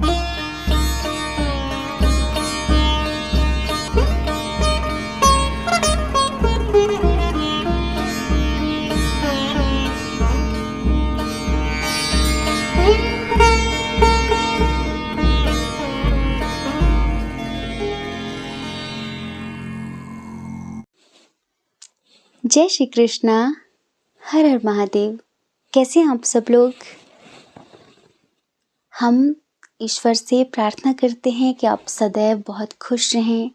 जय श्री कृष्णा। हर हर महादेव। कैसे हैं आप सब लोग? हम ईश्वर से प्रार्थना करते हैं कि आप सदैव बहुत खुश रहें,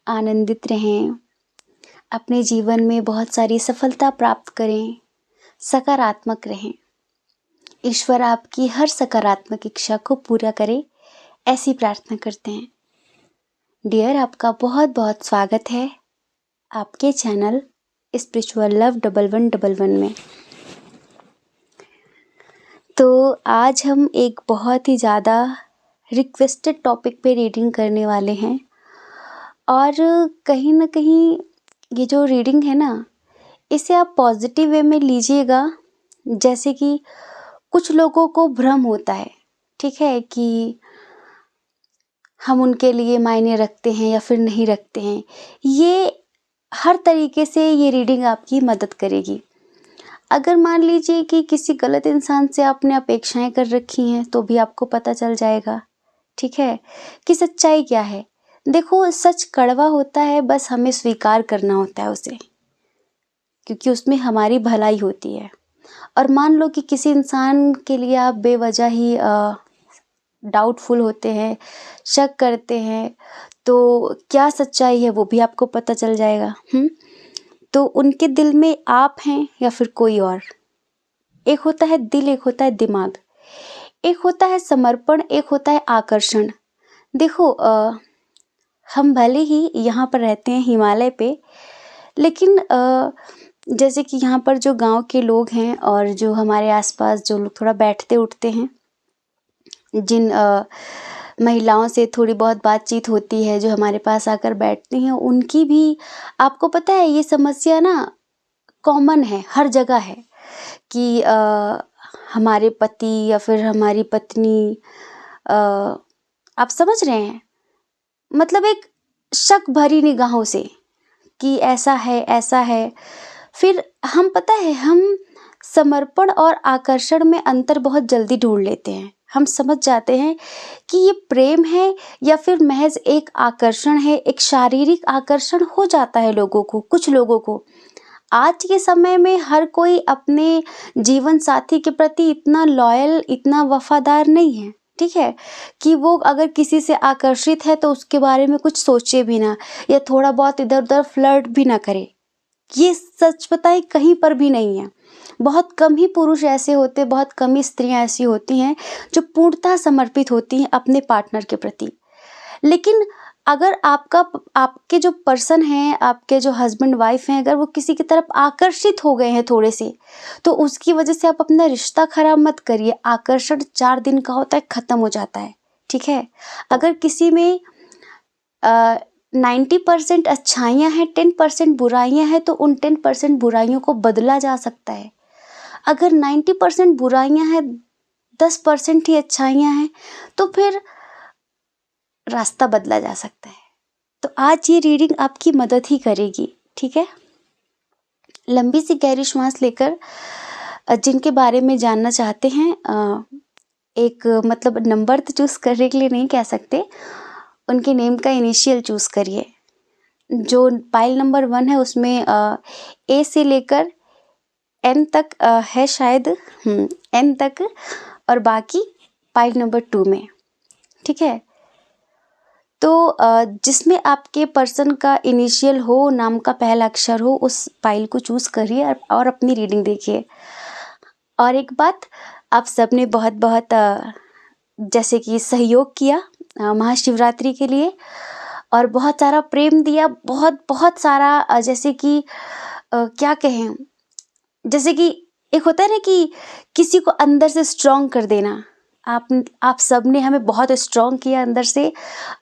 आनंदित रहें, अपने जीवन में बहुत सारी सफलता प्राप्त करें, सकारात्मक रहें। ईश्वर आपकी हर सकारात्मक इच्छा को पूरा करे, ऐसी प्रार्थना करते हैं। डियर, आपका बहुत बहुत स्वागत है आपके चैनल स्पिरिचुअल लव 1111 में। तो आज हम एक बहुत ही ज़्यादा रिक्वेस्टेड टॉपिक पे रीडिंग करने वाले हैं और कहीं ना कहीं ये जो रीडिंग है ना, इसे आप पॉजिटिव वे में लीजिएगा। जैसे कि कुछ लोगों को भ्रम होता है, ठीक है, कि हम उनके लिए मायने रखते हैं या फिर नहीं रखते हैं। ये हर तरीके से ये रीडिंग आपकी मदद करेगी। अगर मान लीजिए कि किसी गलत इंसान से आपने अपेक्षाएं कर रखी हैं तो भी आपको पता चल जाएगा, ठीक है, कि सच्चाई क्या है। देखो, सच कड़वा होता है, बस हमें स्वीकार करना होता है उसे, क्योंकि उसमें हमारी भलाई होती है। और मान लो कि किसी इंसान के लिए आप बेवजह ही डाउटफुल होते हैं, शक करते हैं, तो क्या सच्चाई है वो भी आपको पता चल जाएगा। तो उनके दिल में आप हैं या फिर कोई और। एक होता है दिल, एक होता है दिमाग, एक होता है समर्पण, एक होता है आकर्षण। देखो, हम भले ही यहाँ पर रहते हैं हिमालय पे, लेकिन जैसे कि यहाँ पर जो गांव के लोग हैं और जो हमारे आसपास जो लोग थोड़ा बैठते उठते हैं, जिन महिलाओं से थोड़ी बहुत बातचीत होती है, जो हमारे पास आकर बैठती हैं, उनकी भी आपको पता है ये समस्या ना कॉमन है, हर जगह है कि हमारे पति या फिर हमारी पत्नी, आप समझ रहे हैं, मतलब एक शक भरी निगाहों से कि ऐसा है ऐसा है। फिर हम पता है, हम समर्पण और आकर्षण में अंतर बहुत जल्दी ढूंढ लेते हैं। हम समझ जाते हैं कि ये प्रेम है या फिर महज एक आकर्षण है। एक शारीरिक आकर्षण हो जाता है लोगों को, कुछ लोगों को। आज के समय में हर कोई अपने जीवन साथी के प्रति इतना लॉयल, इतना वफादार नहीं है, ठीक है, कि वो अगर किसी से आकर्षित है तो उसके बारे में कुछ सोचे भी ना, या थोड़ा बहुत इधर उधर फ्लर्ट भी ना करे। ये सच पता है कहीं पर भी नहीं है। बहुत कम ही पुरुष ऐसे होते, बहुत कम ही स्त्रियां ऐसी होती हैं जो पूर्णतः समर्पित होती हैं अपने पार्टनर के प्रति। लेकिन अगर आपके जो पर्सन हैं, आपके जो हस्बैंड वाइफ हैं, अगर वो किसी की तरफ आकर्षित हो गए हैं थोड़े से, तो उसकी वजह से आप अपना रिश्ता खराब मत करिए। आकर्षण 4 दिन का होता है, खत्म हो जाता है, ठीक है। अगर किसी में 90% अच्छाइयाँ हैं, 10% बुराइयाँ हैं, तो उन 10% बुराइयों को बदला जा सकता है। अगर 90% बुराइयाँ हैं, 10% ही अच्छाइयाँ हैं, तो फिर रास्ता बदला जा सकता है। तो आज ये रीडिंग आपकी मदद ही करेगी, ठीक है। लंबी सी गहरी श्वास लेकर जिनके बारे में जानना चाहते हैं, एक मतलब नंबर तो चूज करने के लिए नहीं कह सकते, उनके नेम का इनिशियल चूज करिए। जो पाइल नंबर 1 है उसमें ए से लेकर एन तक है शायद, एन तक, और बाकी पाइल नंबर 2 में, ठीक है। तो जिसमें आपके पर्सन का इनिशियल हो, नाम का पहला अक्षर हो, उस पाइल को चूज करिए और अपनी रीडिंग देखिए। और एक बात, आप सबने बहुत बहुत जैसे कि सहयोग किया महाशिवरात्रि के लिए, और बहुत सारा प्रेम दिया, बहुत बहुत सारा, जैसे कि क्या कहें, जैसे कि एक होता है ना कि किसी को अंदर से स्ट्रॉन्ग कर देना। आप सब ने हमें बहुत स्ट्रॉन्ग किया अंदर से,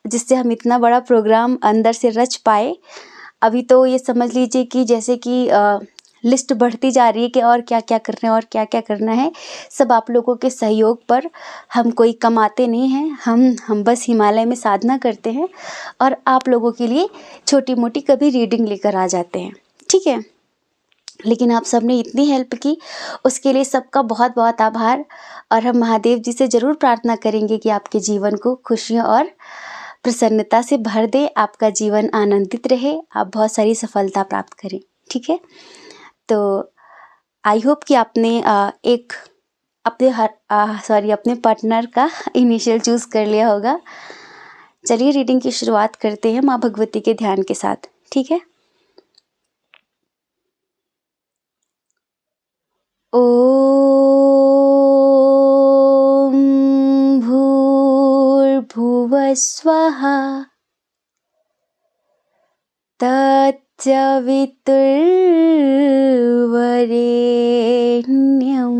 जिससे हम इतना बड़ा प्रोग्राम अंदर से रच पाए। अभी तो ये समझ लीजिए कि जैसे कि लिस्ट बढ़ती जा रही है कि और क्या क्या करना है और क्या क्या करना है। सब आप लोगों के सहयोग पर। हम कोई कमाते नहीं हैं, हम बस हिमालय में साधना करते हैं और आप लोगों के लिए छोटी मोटी कभी रीडिंग लेकर आ जाते हैं, ठीक है। लेकिन आप सब ने इतनी हेल्प की, उसके लिए सबका बहुत बहुत आभार। और हम महादेव जी से ज़रूर प्रार्थना करेंगे कि आपके जीवन को खुशियों और प्रसन्नता से भर दे, आपका जीवन आनंदित रहे, आप बहुत सारी सफलता प्राप्त करें, ठीक है। तो आई होप कि आपने एक अपने पार्टनर का इनिशियल चूज कर लिया होगा। चलिए रीडिंग की शुरुआत करते हैं माँ भगवती के ध्यान के साथ, ठीक है। ओम भूर्भुवः स्वः तत्सवितुर्वरेण्यं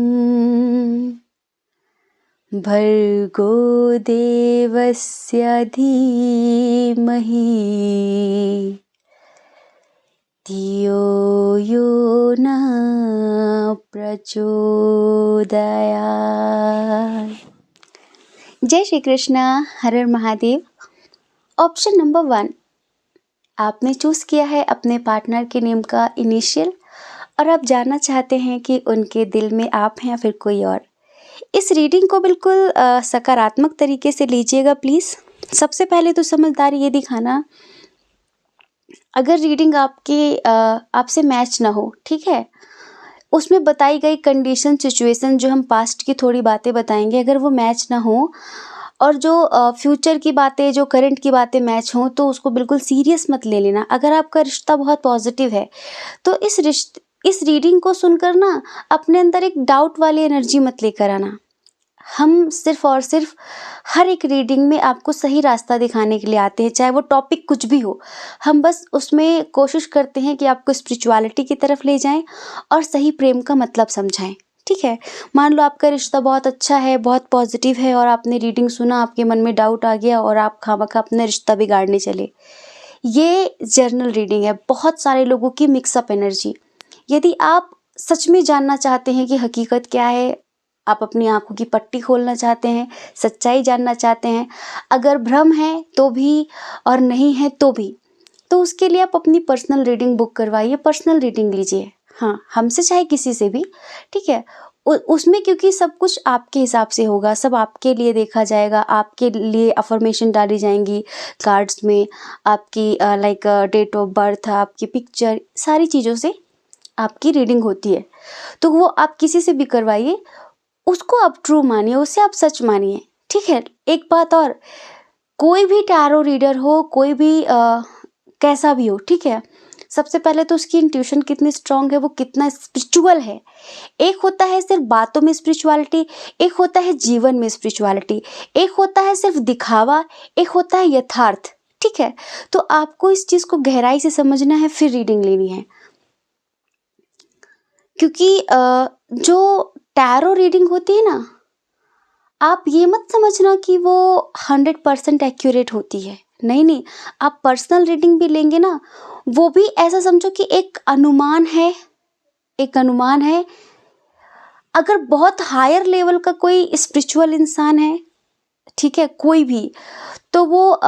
भर्गो देवस्य धीमहि धियो यो न प्रचोदयात्। जय श्री कृष्णा, हर हर महादेव। ऑप्शन नंबर 1, आपने चूज़ किया है अपने पार्टनर के नेम का इनिशियल और आप जानना चाहते हैं कि उनके दिल में आप हैं या फिर कोई और। इस रीडिंग को बिल्कुल सकारात्मक तरीके से लीजिएगा प्लीज़। सबसे पहले तो समझदारी ये दिखाना, अगर रीडिंग आपसे मैच ना हो, ठीक है, उसमें बताई गई कंडीशन सिचुएशन जो हम पास्ट की थोड़ी बातें बताएंगे, अगर वो मैच ना हो और जो फ्यूचर की बातें, जो करंट की बातें मैच हों, तो उसको बिल्कुल सीरियस मत ले लेना। अगर आपका रिश्ता बहुत पॉजिटिव है तो इस रीडिंग को सुनकर ना अपने अंदर एक डाउट वाली एनर्जी मत लेकर आना। हम सिर्फ और सिर्फ हर एक रीडिंग में आपको सही रास्ता दिखाने के लिए आते हैं, चाहे वो टॉपिक कुछ भी हो। हम बस उसमें कोशिश करते हैं कि आपको स्पिरिचुअलिटी की तरफ ले जाएं और सही प्रेम का मतलब समझाएं, ठीक है। मान लो आपका रिश्ता बहुत अच्छा है, बहुत पॉजिटिव है और आपने रीडिंग सुना, आपके मन में डाउट आ गया और आप खामखा अपना रिश्ता बिगाड़ने चले। ये जर्नल रीडिंग है, बहुत सारे लोगों की मिक्सअप एनर्जी। यदि आप सच में जानना चाहते हैं कि हकीकत क्या है, आप अपनी आंखों की पट्टी खोलना चाहते हैं, सच्चाई जानना चाहते हैं, अगर भ्रम है तो भी और नहीं है तो भी, तो उसके लिए आप अपनी पर्सनल रीडिंग बुक करवाइए, पर्सनल रीडिंग लीजिए। हाँ, हमसे चाहे किसी से भी, ठीक है। उसमें क्योंकि सब कुछ आपके हिसाब से होगा, सब आपके लिए देखा जाएगा, आपके लिए अफर्मेशन डाली जाएंगी कार्ड्स में, आपकी लाइक डेट ऑफ बर्थ, आपकी पिक्चर, सारी चीज़ों से आपकी रीडिंग होती है। तो वो आप किसी से भी करवाइए, उसको आप ट्रू मानिए, उसे आप सच मानिए, ठीक है। एक बात और, कोई भी टैरो रीडर हो, कोई भी कैसा भी हो, ठीक है, सबसे पहले तो उसकी इंट्यूशन कितनी स्ट्रांग है, वो कितना स्पिरिचुअल है। एक होता है सिर्फ बातों में स्पिरिचुअलिटी, एक होता है जीवन में स्पिरिचुअलिटी, एक होता है सिर्फ दिखावा, एक होता है यथार्थ, ठीक है। तो आपको इस चीज़ को गहराई से समझना है, फिर रीडिंग लेनी है। क्योंकि जो टैरो रीडिंग होती है ना, आप ये मत समझना कि वो 100% एक्यूरेट होती है, नहीं। आप पर्सनल रीडिंग भी लेंगे ना, वो भी ऐसा समझो कि एक अनुमान है, एक अनुमान है। अगर बहुत हायर लेवल का कोई स्पिरिचुअल इंसान है, ठीक है, कोई भी, तो वो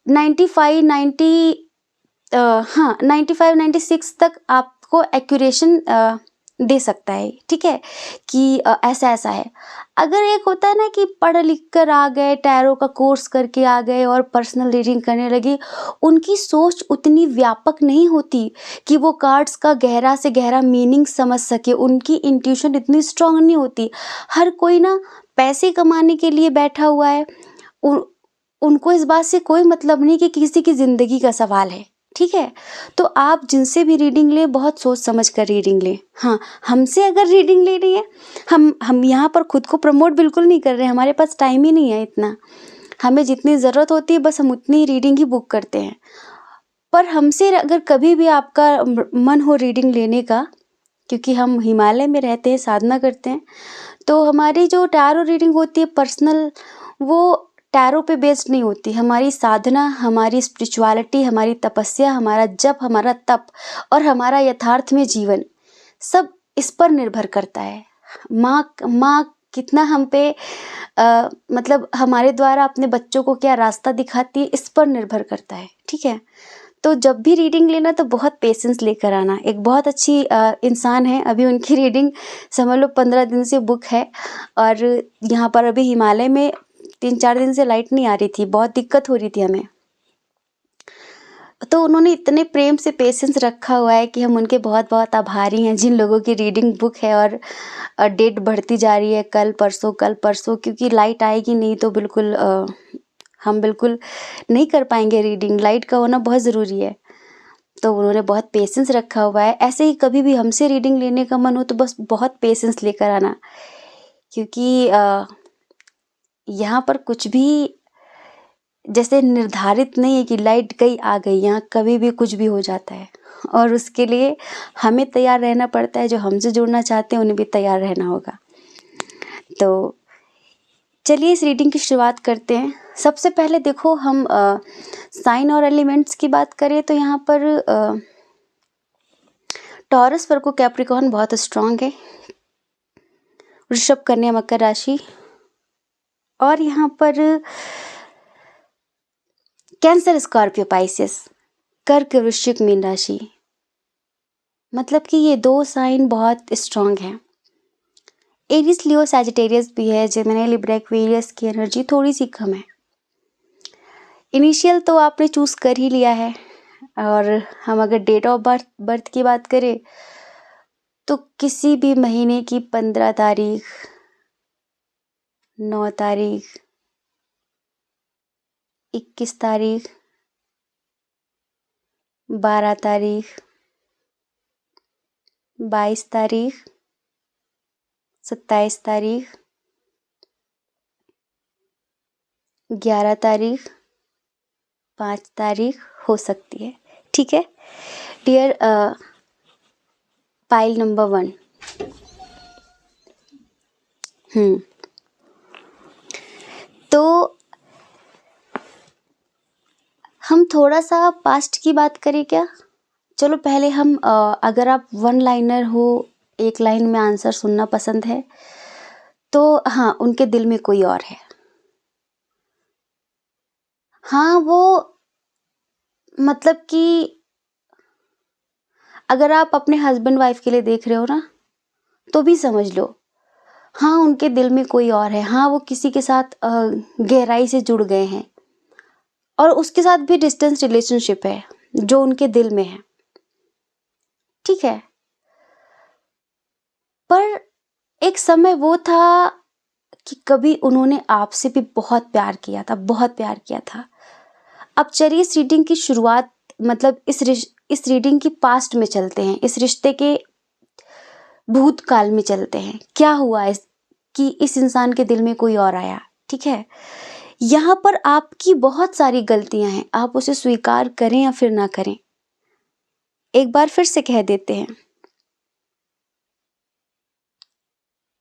95-96 तक आपको एक्यूरेशन दे सकता है, ठीक है, कि ऐसा ऐसा है। अगर एक होता है ना कि पढ़ लिख कर आ गए, टैरो का कोर्स करके आ गए और पर्सनल रीडिंग करने लगे, उनकी सोच उतनी व्यापक नहीं होती कि वो कार्ड्स का गहरा से गहरा मीनिंग समझ सके, उनकी इंट्यूशन इतनी स्ट्रांग नहीं होती। हर कोई ना पैसे कमाने के लिए बैठा हुआ है, उनको इस बात से कोई मतलब नहीं कि किसी की ज़िंदगी का सवाल है, ठीक है। तो आप जिनसे भी रीडिंग लें, बहुत सोच समझ कर रीडिंग लें। हाँ, हमसे अगर रीडिंग लेनी है, हम यहाँ पर खुद को प्रमोट बिल्कुल नहीं कर रहे हैं, हमारे पास टाइम ही नहीं है इतना। हमें जितनी ज़रूरत होती है बस हम उतनी रीडिंग ही बुक करते हैं। पर हमसे अगर कभी भी आपका मन हो रीडिंग लेने का, क्योंकि हम हिमालय में रहते हैं, साधना करते हैं, तो हमारी जो टैरो रीडिंग होती है पर्सनल, वो टैरो पे बेस्ड नहीं होती। हमारी साधना, हमारी स्पिरिचुअलिटी, हमारी तपस्या, हमारा जप, हमारा तप और हमारा यथार्थ में जीवन, सब इस पर निर्भर करता है। माँ कितना हम पे मतलब हमारे द्वारा अपने बच्चों को क्या रास्ता दिखाती है, इस पर निर्भर करता है। ठीक है, तो जब भी रीडिंग लेना तो बहुत पेशेंस लेकर आना। एक बहुत अच्छी इंसान है, अभी उनकी रीडिंग समझ लो 15 दिन से बुक है, और यहाँ पर अभी हिमालय में 3-4 दिन से लाइट नहीं आ रही थी, बहुत दिक्कत हो रही थी हमें। तो उन्होंने इतने प्रेम से पेशेंस रखा हुआ है कि हम उनके बहुत बहुत आभारी हैं, जिन लोगों की रीडिंग बुक है। और डेट बढ़ती जा रही है, कल परसों, क्योंकि लाइट आएगी नहीं तो बिल्कुल हम बिल्कुल नहीं कर पाएंगे रीडिंग। लाइट का होना बहुत ज़रूरी है। तो उन्होंने बहुत पेशेंस रखा हुआ है। ऐसे ही कभी भी हमसे रीडिंग लेने का मन हो तो बस बहुत पेशेंस लेकर आना, क्योंकि यहाँ पर कुछ भी जैसे निर्धारित नहीं है कि लाइट गई आ गई, यहाँ कभी भी कुछ भी हो जाता है। और उसके लिए हमें तैयार रहना पड़ता है, जो हमसे जुड़ना चाहते हैं उन्हें भी तैयार रहना होगा। तो चलिए इस रीडिंग की शुरुआत करते हैं। सबसे पहले देखो, हम साइन और एलिमेंट्स की बात करें तो यहाँ पर टॉरस, वर्गो, कैप्रिकॉर्न बहुत स्ट्रांग है। वृषभ, कन्या, मकर राशि। और यहाँ पर कैंसर, स्कॉर्पियो, पाइसेस, कर्क, वृश्चिक, मीन राशि। मतलब कि ये 2 साइन बहुत स्ट्रांग हैं। एरीज, लियो, सैजिटेरियस भी है। जेमिनी, लिब्रा, एक्वेरियस की एनर्जी थोड़ी सी कम है। इनिशियल तो आपने चूज कर ही लिया है। और हम अगर डेट ऑफ बर्थ की बात करें तो किसी भी महीने की 15 तारीख, 9 तारीख, 21 तारीख, 12 तारीख, 22 तारीख, 27 तारीख, 11 तारीख, 5 तारीख हो सकती है। ठीक है डियर, पाइल नंबर 1। तो हम थोड़ा सा पास्ट की बात करें क्या? चलो पहले हम अगर आप 1 लाइनर हो, 1 लाइन में आंसर सुनना पसंद है तो हाँ, उनके दिल में कोई और है। हाँ, वो मतलब कि अगर आप अपने हस्बैंड वाइफ के लिए देख रहे हो ना, तो भी समझ लो हाँ, उनके दिल में कोई और है। हाँ, वो किसी के साथ गहराई से जुड़ गए हैं, और उसके साथ भी डिस्टेंस रिलेशनशिप है जो उनके दिल में है। ठीक है, पर एक समय वो था कि कभी उन्होंने आपसे भी बहुत प्यार किया था, बहुत प्यार किया था। अब चलिए इस रीडिंग की शुरुआत, मतलब इस रीडिंग की पास्ट में चलते हैं, इस रिश्ते के भूतकाल में चलते हैं। क्या हुआ कि इस इंसान के दिल में कोई और आया। ठीक है, यहाँ पर आपकी बहुत सारी गलतियां हैं, आप उसे स्वीकार करें या फिर ना करें। एक बार फिर से कह देते हैं,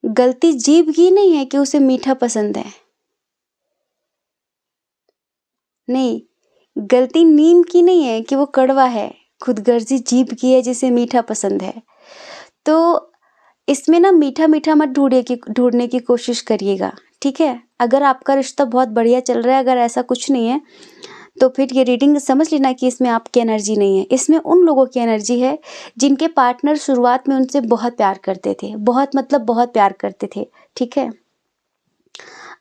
गलती जीभ की नहीं है कि उसे मीठा पसंद है, नहीं, गलती नीम की नहीं है कि वो कड़वा है, खुदगर्जी जीभ की है जिसे मीठा पसंद है। तो इसमें ना मीठा मीठा मत ढूंढने की कोशिश करिएगा। ठीक है, अगर आपका रिश्ता बहुत बढ़िया चल रहा है, अगर ऐसा कुछ नहीं है तो फिर ये रीडिंग समझ लेना कि इसमें आपकी एनर्जी नहीं है, इसमें उन लोगों की एनर्जी है जिनके पार्टनर शुरुआत में उनसे बहुत प्यार करते थे, बहुत मतलब बहुत प्यार करते थे। ठीक है,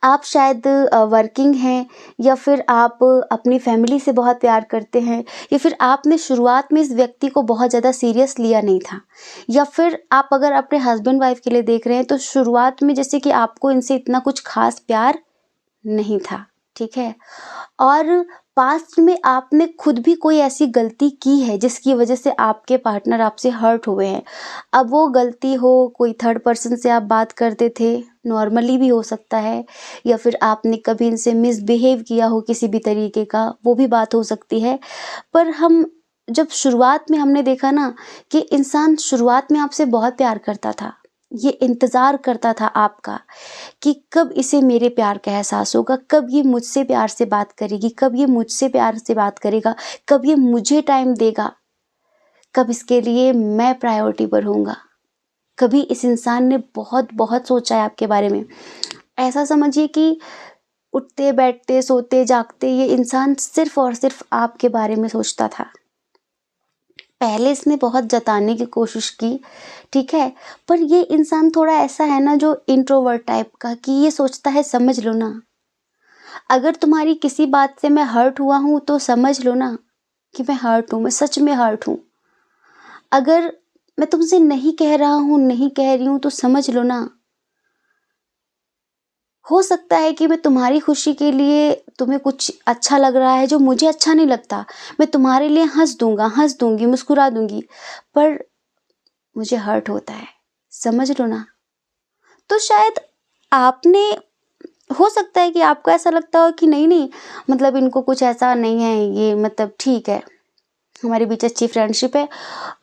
आप शायद वर्किंग हैं, या फिर आप अपनी फैमिली से बहुत प्यार करते हैं, या फिर आपने शुरुआत में इस व्यक्ति को बहुत ज़्यादा सीरियस लिया नहीं था, या फिर आप अगर अपने हस्बैंड वाइफ के लिए देख रहे हैं तो शुरुआत में जैसे कि आपको इनसे इतना कुछ खास प्यार नहीं था। ठीक है, और पास्ट में आपने खुद भी कोई ऐसी गलती की है जिसकी वजह से आपके पार्टनर आपसे हर्ट हुए हैं। अब वो गलती हो, कोई थर्ड पर्सन से आप बात करते थे, नॉर्मली भी हो सकता है, या फिर आपने कभी इनसे मिसबिहेव किया हो किसी भी तरीके का, वो भी बात हो सकती है। पर हम जब शुरुआत में हमने देखा ना कि इंसान शुरुआत में आपसे बहुत प्यार करता था, ये इंतज़ार करता था आपका कि कब इसे मेरे प्यार का एहसास होगा, कब ये मुझसे प्यार से बात करेगी, कब ये मुझसे प्यार से बात करेगा, कब ये मुझे टाइम देगा, कब इसके लिए मैं प्रायोरिटी पर होऊंगा। कभी इस इंसान ने बहुत बहुत सोचा है आपके बारे में। ऐसा समझिए कि उठते बैठते सोते जागते ये इंसान सिर्फ और सिर्फ आपके बारे में सोचता था। पहले इसने बहुत जताने की कोशिश की, ठीक है, पर ये इंसान थोड़ा ऐसा है ना जो इंट्रोवर्ट टाइप का, कि ये सोचता है समझ लो ना, अगर तुम्हारी किसी बात से मैं हर्ट हुआ हूँ तो समझ लो ना कि मैं हर्ट हूँ, मैं सच में हर्ट हूँ। अगर मैं तुमसे नहीं कह रहा हूँ, नहीं कह रही हूँ तो समझ लो ना। हो सकता है कि मैं तुम्हारी खुशी के लिए, तुम्हें कुछ अच्छा लग रहा है जो मुझे अच्छा नहीं लगता, मैं तुम्हारे लिए हंस दूंगी, मुस्कुरा दूंगी, पर मुझे हर्ट होता है, समझ लो ना। तो शायद आपने, हो सकता है कि आपको ऐसा लगता हो कि नहीं नहीं, मतलब इनको कुछ ऐसा नहीं है, ये मतलब ठीक है, हमारे बीच अच्छी फ्रेंडशिप है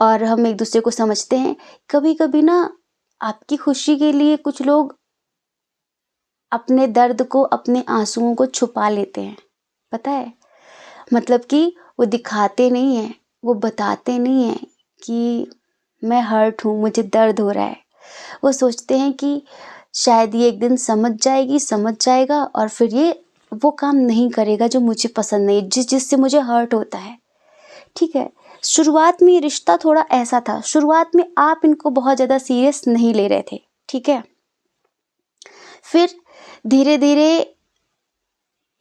और हम एक दूसरे को समझते हैं। कभी कभी ना आपकी खुशी के लिए कुछ लोग अपने दर्द को, अपने आंसुओं को छुपा लेते हैं, पता है, मतलब कि वो दिखाते नहीं हैं, वो बताते नहीं हैं कि मैं हर्ट हूँ, मुझे दर्द हो रहा है। वो सोचते हैं कि शायद ये एक दिन समझ जाएगी, समझ जाएगा और फिर ये वो काम नहीं करेगा जो मुझे पसंद नहीं, जिससे मुझे हर्ट होता है, ठीक है। शुरुआत में ये रिश्ता थोड़ा ऐसा था, शुरुआत में आप इनको बहुत ज़्यादा सीरियस नहीं ले रहे थे, ठीक है। फिर धीरे धीरे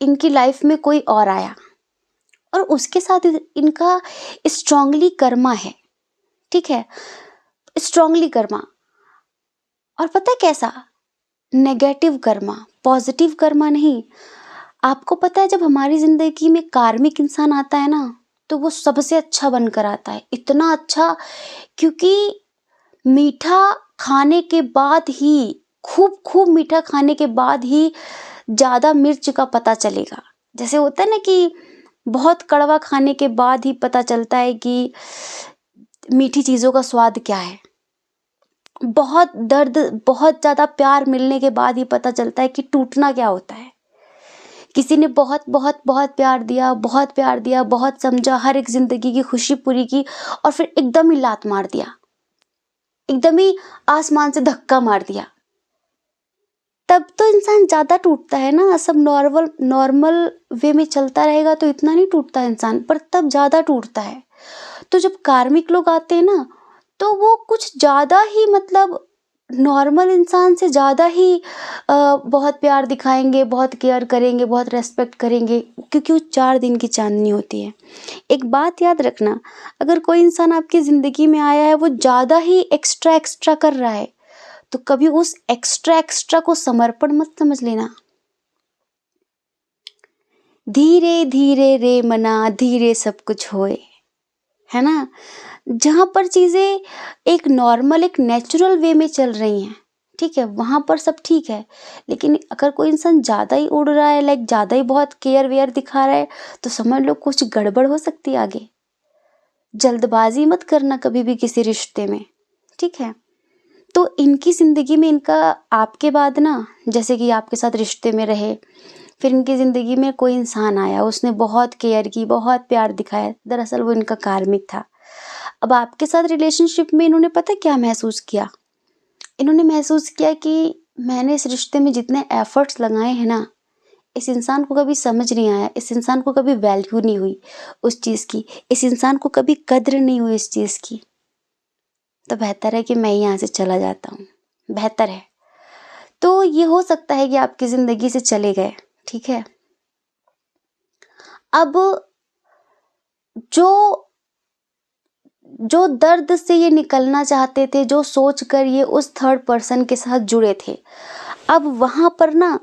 इनकी लाइफ में कोई और आया और उसके साथ इनका स्ट्रांगली कर्मा है, ठीक है, स्ट्रांगली कर्मा। और पता है कैसा? नेगेटिव कर्मा, पॉजिटिव कर्मा नहीं। आपको पता है जब हमारी जिंदगी में कार्मिक इंसान आता है ना, तो वो सबसे अच्छा बनकर आता है, इतना अच्छा, क्योंकि मीठा खाने के बाद ही, खूब खूब मीठा खाने के बाद ही ज़्यादा मिर्च का पता चलेगा। जैसे होता है ना कि बहुत कड़वा खाने के बाद ही पता चलता है कि मीठी चीज़ों का स्वाद क्या है। बहुत दर्द, बहुत ज़्यादा प्यार मिलने के बाद ही पता चलता है कि टूटना क्या होता है। किसी ने बहुत बहुत बहुत प्यार दिया, बहुत प्यार दिया, बहुत समझा, हर एक ज़िंदगी की खुशी पूरी की और फिर एकदम ही लात मार दिया, एकदम ही आसमान से धक्का मार दिया, तब तो इंसान ज़्यादा टूटता है ना। सब नॉर्मल नॉर्मल वे में चलता रहेगा तो इतना नहीं टूटता इंसान, पर तब ज़्यादा टूटता है। तो जब कार्मिक लोग आते हैं ना, तो वो कुछ ज़्यादा ही, मतलब नॉर्मल इंसान से ज़्यादा ही बहुत प्यार दिखाएंगे, बहुत केयर करेंगे, बहुत रेस्पेक्ट करेंगे, क्योंकि वो 4 दिन की चांदनी होती है। एक बात याद रखना, अगर कोई इंसान आपकी ज़िंदगी में आया है, वो ज़्यादा ही एक्स्ट्रा एक्स्ट्रा कर रहा है, तो कभी उस एक्स्ट्रा एक्स्ट्रा को समर्पण मत समझ लेना। धीरे धीरे रे मना, धीरे सब कुछ होए, है ना। जहाँ पर चीज़ें एक नॉर्मल, एक नेचुरल वे में चल रही हैं, ठीक है, वहाँ पर सब ठीक है। लेकिन अगर कोई इंसान ज़्यादा ही उड़ रहा है, लाइक ज़्यादा ही बहुत केयर वेयर दिखा रहा है, तो समझ लो कुछ गड़बड़ हो सकती है आगे। जल्दबाजी मत करना कभी भी किसी रिश्ते में, ठीक है। तो इनकी ज़िंदगी में, इनका आपके बाद ना, जैसे कि आपके साथ रिश्ते में रहे, फिर इनकी ज़िंदगी में कोई इंसान आया, उसने बहुत केयर की, बहुत प्यार दिखाया, दरअसल वो इनका कार्मिक था। अब आपके साथ रिलेशनशिप में इन्होंने पता क्या महसूस किया? इन्होंने महसूस किया कि मैंने इस रिश्ते में जितने एफर्ट्स लगाए हैं ना, इस इंसान को कभी समझ नहीं आया, इस इंसान को कभी वैल्यू नहीं हुई उस चीज़ की, इस इंसान को कभी कद्र नहीं हुई इस चीज़ की, तो बेहतर है कि मैं यहाँ से चला जाता हूँ, बेहतर है। तो ये हो सकता है कि आपकी ज़िंदगी से चले गए, ठीक है। अब जो जो दर्द से ये निकलना चाहते थे, जो सोच कर ये उस थर्ड पर्सन के साथ जुड़े थे, अब वहाँ पर ना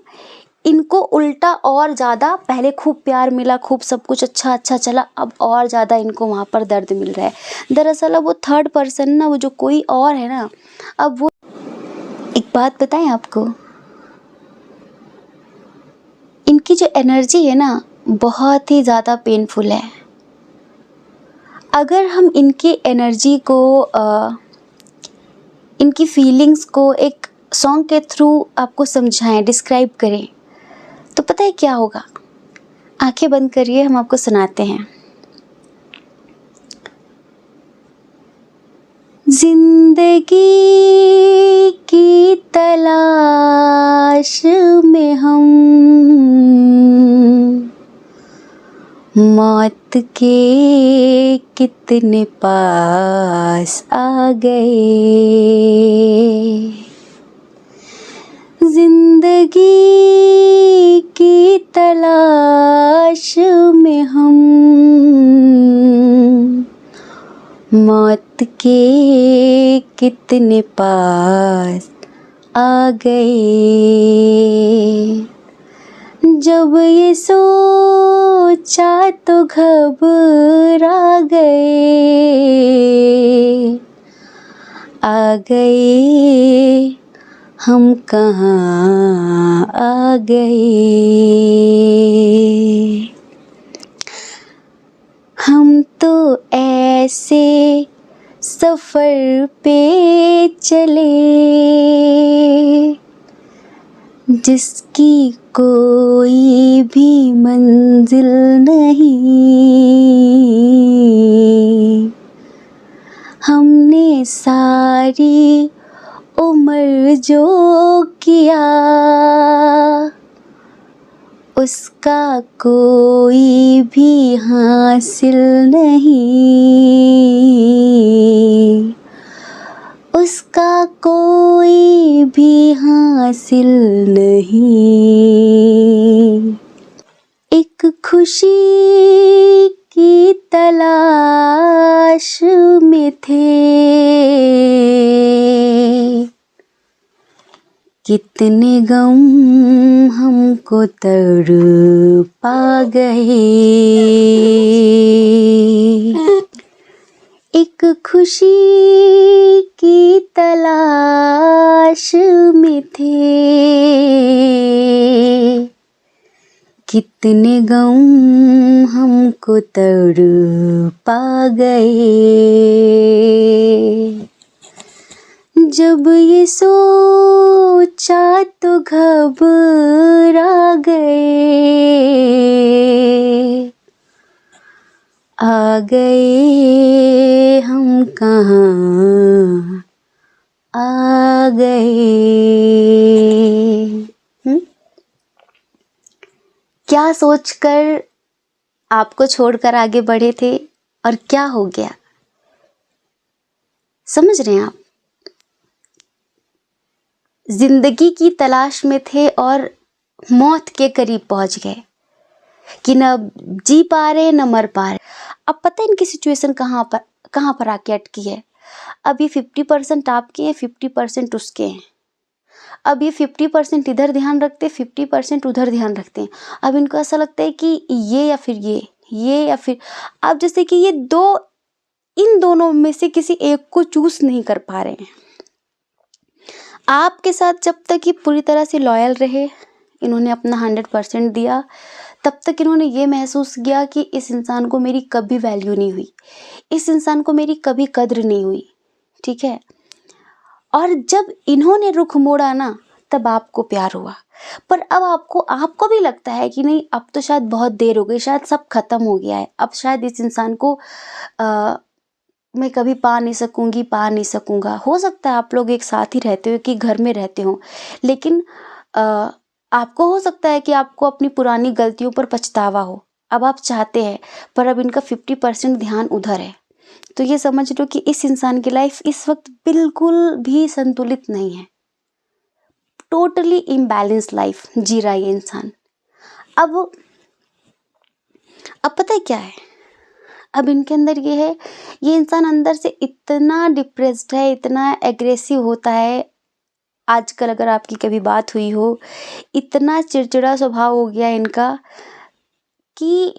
इनको उल्टा और ज़्यादा, पहले खूब प्यार मिला, खूब सब कुछ अच्छा अच्छा चला, अब और ज़्यादा इनको वहाँ पर दर्द मिल रहा है। दरअसल अब वो थर्ड पर्सन ना, वो जो कोई और है ना, अब वो, एक बात बताएं आपको, इनकी जो एनर्जी है ना, बहुत ही ज़्यादा पेनफुल है। अगर हम इनकी एनर्जी को, इनकी फीलिंग्स को एक सॉन्ग के थ्रू आपको समझाएं, डिस्क्राइब करें, तो पता है क्या होगा? आंखें बंद करिए, हम आपको सुनाते हैं। जिंदगी की तलाश में हम मौत के कितने पास आ गए। जिंदगी की तलाश में हम मौत के कितने पास आ गए। जब ये सोचा तो घबरा गए, आ गए हम कहाँ आ गए। हम तो ऐसे सफ़र पे चले जिसकी कोई भी मंजिल नहीं। हमने सारी उम्र जो किया उसका कोई भी हासिल नहीं। उसका कोई भी हासिल नहीं। एक खुशी की तलाश में थे, कितने गम हमको तड़पा गए। एक खुशी की तलाश में थे, कितने गम हमको तड़पा गए। जब ये सोचा तो घबरा गए, आ गए हम कहाँ आ गए। क्या सोचकर आपको छोड़कर आगे बढ़े थे और क्या हो गया, समझ रहे हैं आप? जिंदगी की तलाश में थे और मौत के करीब पहुंच गए कि न जी पा रहे न मर पा रहे। अब पता है इनकी सिचुएशन कहाँ पर आके अटकी है। अब ये 50% आपके हैं, 50% उसके हैं। अब ये 50% इधर ध्यान रखते, 50% उधर ध्यान रखते हैं। अब इनको ऐसा लगता है कि ये या फिर ये या फिर, अब जैसे कि ये इन दोनों में से किसी एक को चूज नहीं कर पा रहे हैं। आपके साथ जब तक ये पूरी तरह से लॉयल रहे, इन्होंने अपना 100% दिया, तब तक इन्होंने ये महसूस किया कि इस इंसान को मेरी कभी वैल्यू नहीं हुई, इस इंसान को मेरी कभी कद्र नहीं हुई, ठीक है। और जब इन्होंने रुख मोड़ा ना, तब आपको प्यार हुआ। पर अब आपको भी लगता है कि नहीं, अब तो शायद बहुत देर हो गई, शायद सब खत्म हो गया है, अब शायद इस इंसान को मैं कभी पा नहीं सकूंगा। हो सकता है आप लोग एक साथ ही रहते हो, कि घर में रहते हो, लेकिन आपको हो सकता है कि आपको अपनी पुरानी गलतियों पर पछतावा हो। अब आप चाहते हैं, पर अब इनका 50% ध्यान उधर है। तो ये समझ लो कि इस इंसान की लाइफ इस वक्त बिल्कुल भी संतुलित नहीं है। टोटली इम्बैलेंस लाइफ जी रहा है ये इंसान। अब पता है क्या है, अब इनके अंदर ये है, ये इंसान अंदर से इतना डिप्रेस्ड है, इतना एग्रेसिव होता है। आजकल अगर आपकी कभी बात हुई हो, इतना चिड़चिड़ा स्वभाव हो गया इनका कि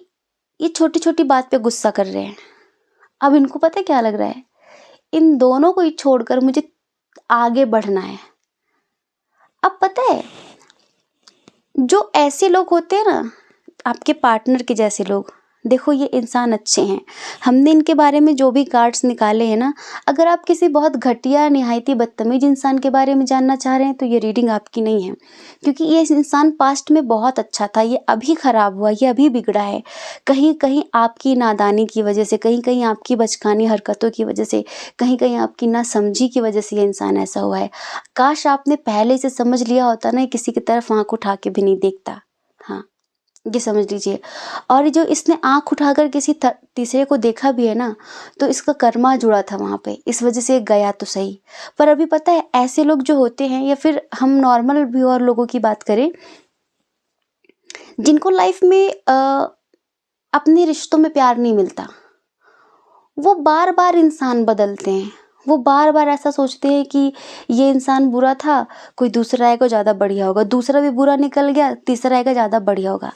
ये छोटी छोटी बात पे गुस्सा कर रहे हैं। अब इनको पता है क्या लग रहा है, इन दोनों को ही छोड़कर मुझे आगे बढ़ना है। अब पता है, जो ऐसे लोग होते हैं ना, आपके पार्टनर के जैसे लोग, देखो ये इंसान अच्छे हैं। हमने इनके बारे में जो भी कार्ड्स निकाले हैं ना, अगर आप किसी बहुत घटिया निहायती बदतमीज इंसान के बारे में जानना चाह रहे हैं तो ये रीडिंग आपकी नहीं है, क्योंकि ये इंसान पास्ट में बहुत अच्छा था, ये अभी ख़राब हुआ, ये अभी बिगड़ा है। कहीं कहीं आपकी नादानी की वजह से, कहीं कहीं आपकी बचकानी हरकतों की वजह से, कहीं कहीं आपकी नासमझी की वजह से ये इंसान ऐसा हुआ है। काश आपने पहले से समझ लिया होता ना, किसी की तरफ आँख उठा के भी नहीं देखता। हाँ, ये समझ लीजिए। और जो इसने आँख उठाकर किसी तीसरे को देखा भी है ना, तो इसका कर्मा जुड़ा था वहाँ पे, इस वजह से गया तो सही। पर अभी पता है ऐसे लोग जो होते हैं, या फिर हम नॉर्मल भी और लोगों की बात करें, जिनको लाइफ में अपने रिश्तों में प्यार नहीं मिलता, वो बार बार इंसान बदलते हैं। वो बार बार ऐसा सोचते हैं कि ये इंसान बुरा था, कोई दूसरा आएगा ज़्यादा बढ़िया होगा, दूसरा भी बुरा निकल गया, तीसरा आएगा ज़्यादा बढ़िया होगा।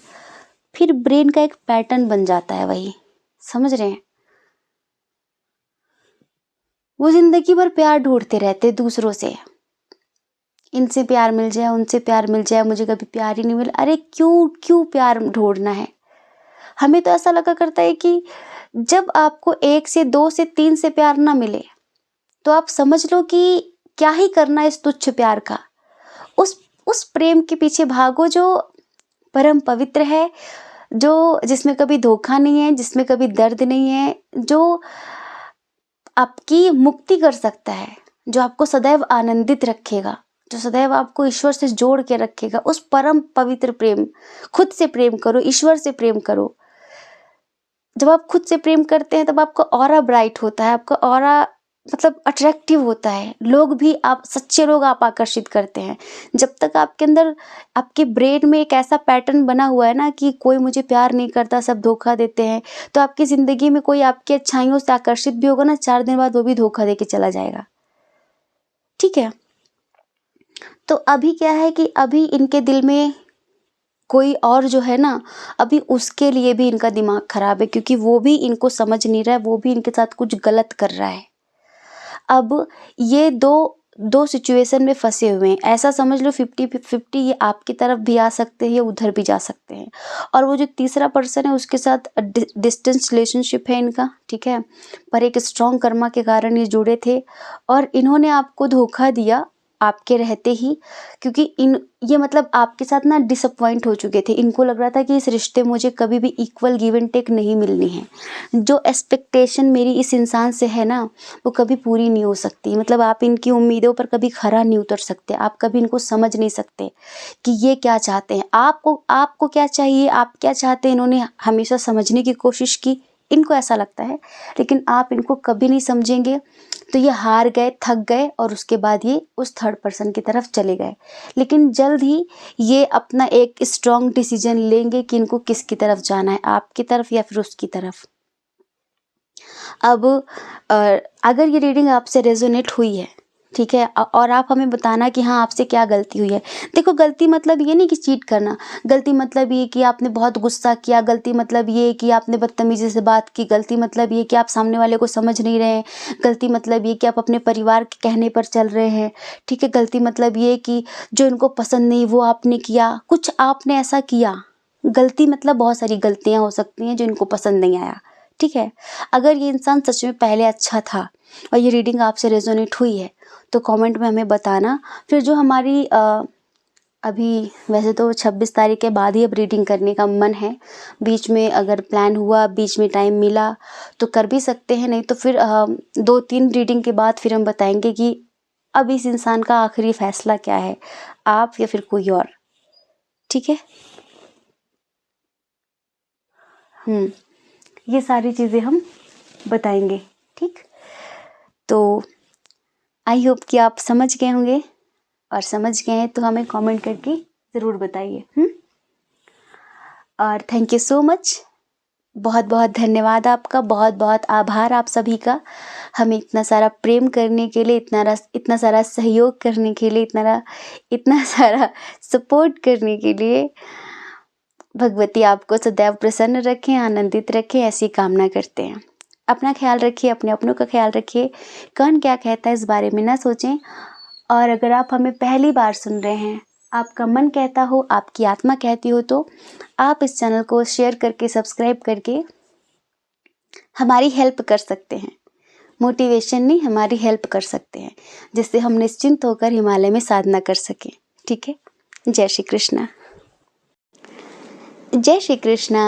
फिर ब्रेन का एक पैटर्न बन जाता है वही, समझ रहे हैं। वो जिंदगी भर प्यार ढूंढते रहते दूसरों से, इनसे प्यार मिल जाए, उनसे प्यार मिल जाए, मुझे कभी प्यार ही नहीं मिला। अरे क्यों क्यों प्यार ढूंढना है? हमें तो ऐसा लगा करता है कि जब आपको 1 से 2 से 3 से प्यार ना मिले तो आप समझ लो कि क्या ही करना इस तुच्छ प्यार का। उस प्रेम के पीछे भागो जो परम पवित्र है, जो जिसमें कभी धोखा नहीं है, जिसमें कभी दर्द नहीं है, जो आपकी मुक्ति कर सकता है, जो आपको सदैव आनंदित रखेगा, जो सदैव आपको ईश्वर से जोड़ के रखेगा। उस परम पवित्र प्रेम, खुद से प्रेम करो, ईश्वर से प्रेम करो। जब आप खुद से प्रेम करते हैं तब आपका ऑरा ब्राइट होता है, आपका ऑरा मतलब अट्रैक्टिव होता है। लोग भी, आप सच्चे लोग आप आकर्षित करते हैं। जब तक आपके अंदर, आपके ब्रेन में एक ऐसा पैटर्न बना हुआ है ना कि कोई मुझे प्यार नहीं करता, सब धोखा देते हैं, तो आपकी ज़िंदगी में कोई आपकी अच्छाइयों से आकर्षित भी होगा ना, 4 दिन बाद वो भी धोखा दे के चला जाएगा। ठीक है, तो अभी क्या है कि अभी इनके दिल में कोई और जो है ना, अभी उसके लिए भी इनका दिमाग खराब है, क्योंकि वो भी इनको समझ नहीं रहा है, वो भी इनके साथ कुछ गलत कर रहा है। अब ये दो सिचुएशन में फंसे हुए हैं, ऐसा समझ लो 50-50, ये आपकी तरफ भी आ सकते हैं, ये उधर भी जा सकते हैं। और वो जो तीसरा पर्सन है उसके साथ डिस्टेंस रिलेशनशिप है इनका, ठीक है, पर एक स्ट्रॉन्ग कर्मा के कारण ये जुड़े थे और इन्होंने आपको धोखा दिया आपके रहते ही, क्योंकि ये मतलब आपके साथ ना डिसअपॉइंट हो चुके थे। इनको लग रहा था कि इस रिश्ते में मुझे कभी भी इक्वल गिव एंड टेक नहीं मिलनी है। जो एक्सपेक्टेशन मेरी इस इंसान से है ना, वो कभी पूरी नहीं हो सकती। मतलब आप इनकी उम्मीदों पर कभी खरा नहीं उतर सकते, आप कभी इनको समझ नहीं सकते कि ये क्या चाहते हैं। आपको क्या चाहिए, आप क्या चाहते हैं, इन्होंने हमेशा समझने की कोशिश की, इनको ऐसा लगता है, लेकिन आप इनको कभी नहीं समझेंगे। तो ये हार गए, थक गए और उसके बाद ये उस थर्ड पर्सन की तरफ चले गए। लेकिन जल्द ही ये अपना एक स्ट्रॉन्ग डिसीजन लेंगे कि इनको किसकी तरफ जाना है, आपकी तरफ या फिर उसकी तरफ। अब अगर ये रीडिंग आपसे रेजोनेट हुई है, ठीक है, और आप हमें बताना कि हाँ आपसे क्या गलती हुई है। देखो, गलती मतलब ये नहीं कि चीट करना, गलती मतलब ये कि आपने बहुत गुस्सा किया, गलती मतलब ये कि आपने बदतमीजी से बात की, गलती मतलब ये कि आप सामने वाले को समझ नहीं रहे हैं, गलती मतलब ये कि आप अपने परिवार के कहने पर चल रहे हैं, ठीक है, गलती मतलब ये कि जो इनको पसंद नहीं वो आपने किया, कुछ आपने ऐसा किया। गलती मतलब बहुत सारी गलतियाँ हो सकती हैं जो इनको पसंद नहीं आया, ठीक है। अगर ये इंसान सच में पहले अच्छा था और ये रीडिंग आपसे रेजोनेट हुई है तो कमेंट में हमें बताना। फिर जो हमारी अभी वैसे तो 26 तारीख के बाद ही अब रीडिंग करने का मन है, बीच में अगर प्लान हुआ, बीच में टाइम मिला तो कर भी सकते हैं, नहीं तो फिर 2-3 रीडिंग के बाद फिर हम बताएंगे कि अब इस इंसान का आखिरी फैसला क्या है, आप या फिर कोई और। ठीक है, ये सारी चीज़ें हम बताएंगे। ठीक, तो आई होप कि आप समझ गए होंगे, और समझ गए हैं तो हमें कमेंट करके ज़रूर बताइए। और थैंक यू सो मच, बहुत बहुत धन्यवाद आपका, बहुत बहुत आभार आप सभी का, हमें इतना सारा प्रेम करने के लिए, इतना सारा सहयोग करने के लिए, इतना सारा सपोर्ट करने के लिए। भगवती आपको सदैव प्रसन्न रखें, आनंदित रखें, ऐसी कामना करते हैं। अपना ख्याल रखिए, अपने अपनों का ख्याल रखिए, कौन क्या कहता है इस बारे में ना सोचें। और अगर आप हमें पहली बार सुन रहे हैं, आपका मन कहता हो, आपकी आत्मा कहती हो, तो आप इस चैनल को शेयर करके, सब्सक्राइब करके हमारी हेल्प कर सकते हैं। मोटिवेशन नहीं, हमारी हेल्प कर सकते हैं, जिससे हम निश्चिंत होकर हिमालय में साधना कर सकें। ठीक है। जय श्री कृष्णा। जय श्री कृष्णा।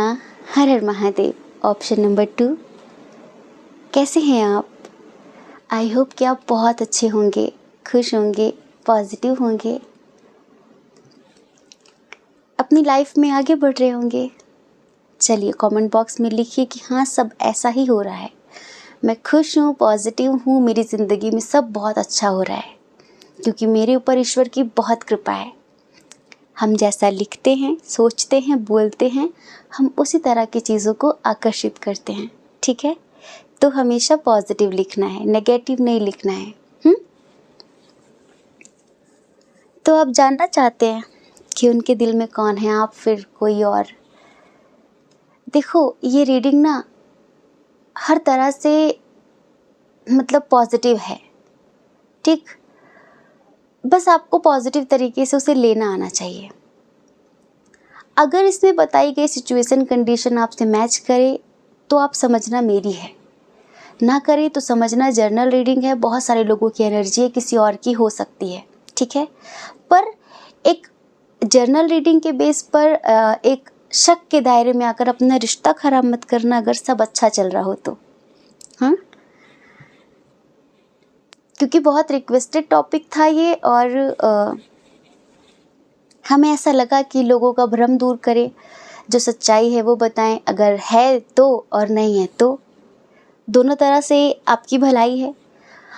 हर हर महादेव। ऑप्शन नंबर 2, कैसे हैं आप? आई होप कि आप बहुत अच्छे होंगे, खुश होंगे, पॉजिटिव होंगे, अपनी लाइफ में आगे बढ़ रहे होंगे। चलिए कमेंट बॉक्स में लिखिए कि हाँ, सब ऐसा ही हो रहा है, मैं खुश हूँ, पॉजिटिव हूँ, मेरी ज़िंदगी में सब बहुत अच्छा हो रहा है, क्योंकि मेरे ऊपर ईश्वर की बहुत कृपा है। हम जैसा लिखते हैं, सोचते हैं, बोलते हैं, हम उसी तरह की चीज़ों को आकर्षित करते हैं। ठीक है, तो हमेशा पॉजिटिव लिखना है, नेगेटिव नहीं लिखना है। तो आप जानना चाहते हैं कि उनके दिल में कौन है, आप फिर कोई और? देखो, ये रीडिंग ना हर तरह से मतलब पॉजिटिव है। ठीक, बस आपको पॉजिटिव तरीके से उसे लेना आना चाहिए। अगर इसमें बताई गई सिचुएशन, कंडीशन आपसे मैच करे तो आप समझना मेरी है, ना करे तो समझना जर्नल रीडिंग है। बहुत सारे लोगों की एनर्जी है, किसी और की हो सकती है। ठीक है, पर एक जर्नल रीडिंग के बेस पर एक शक के दायरे में आकर अपना रिश्ता खराब मत करना, अगर सब अच्छा चल रहा हो तो। हाँ, क्योंकि बहुत रिक्वेस्टेड टॉपिक था ये, और हमें ऐसा लगा कि लोगों का भ्रम दूर करें, जो सच्चाई है वो बताएं, अगर है तो और नहीं है तो। दोनों तरह से आपकी भलाई है।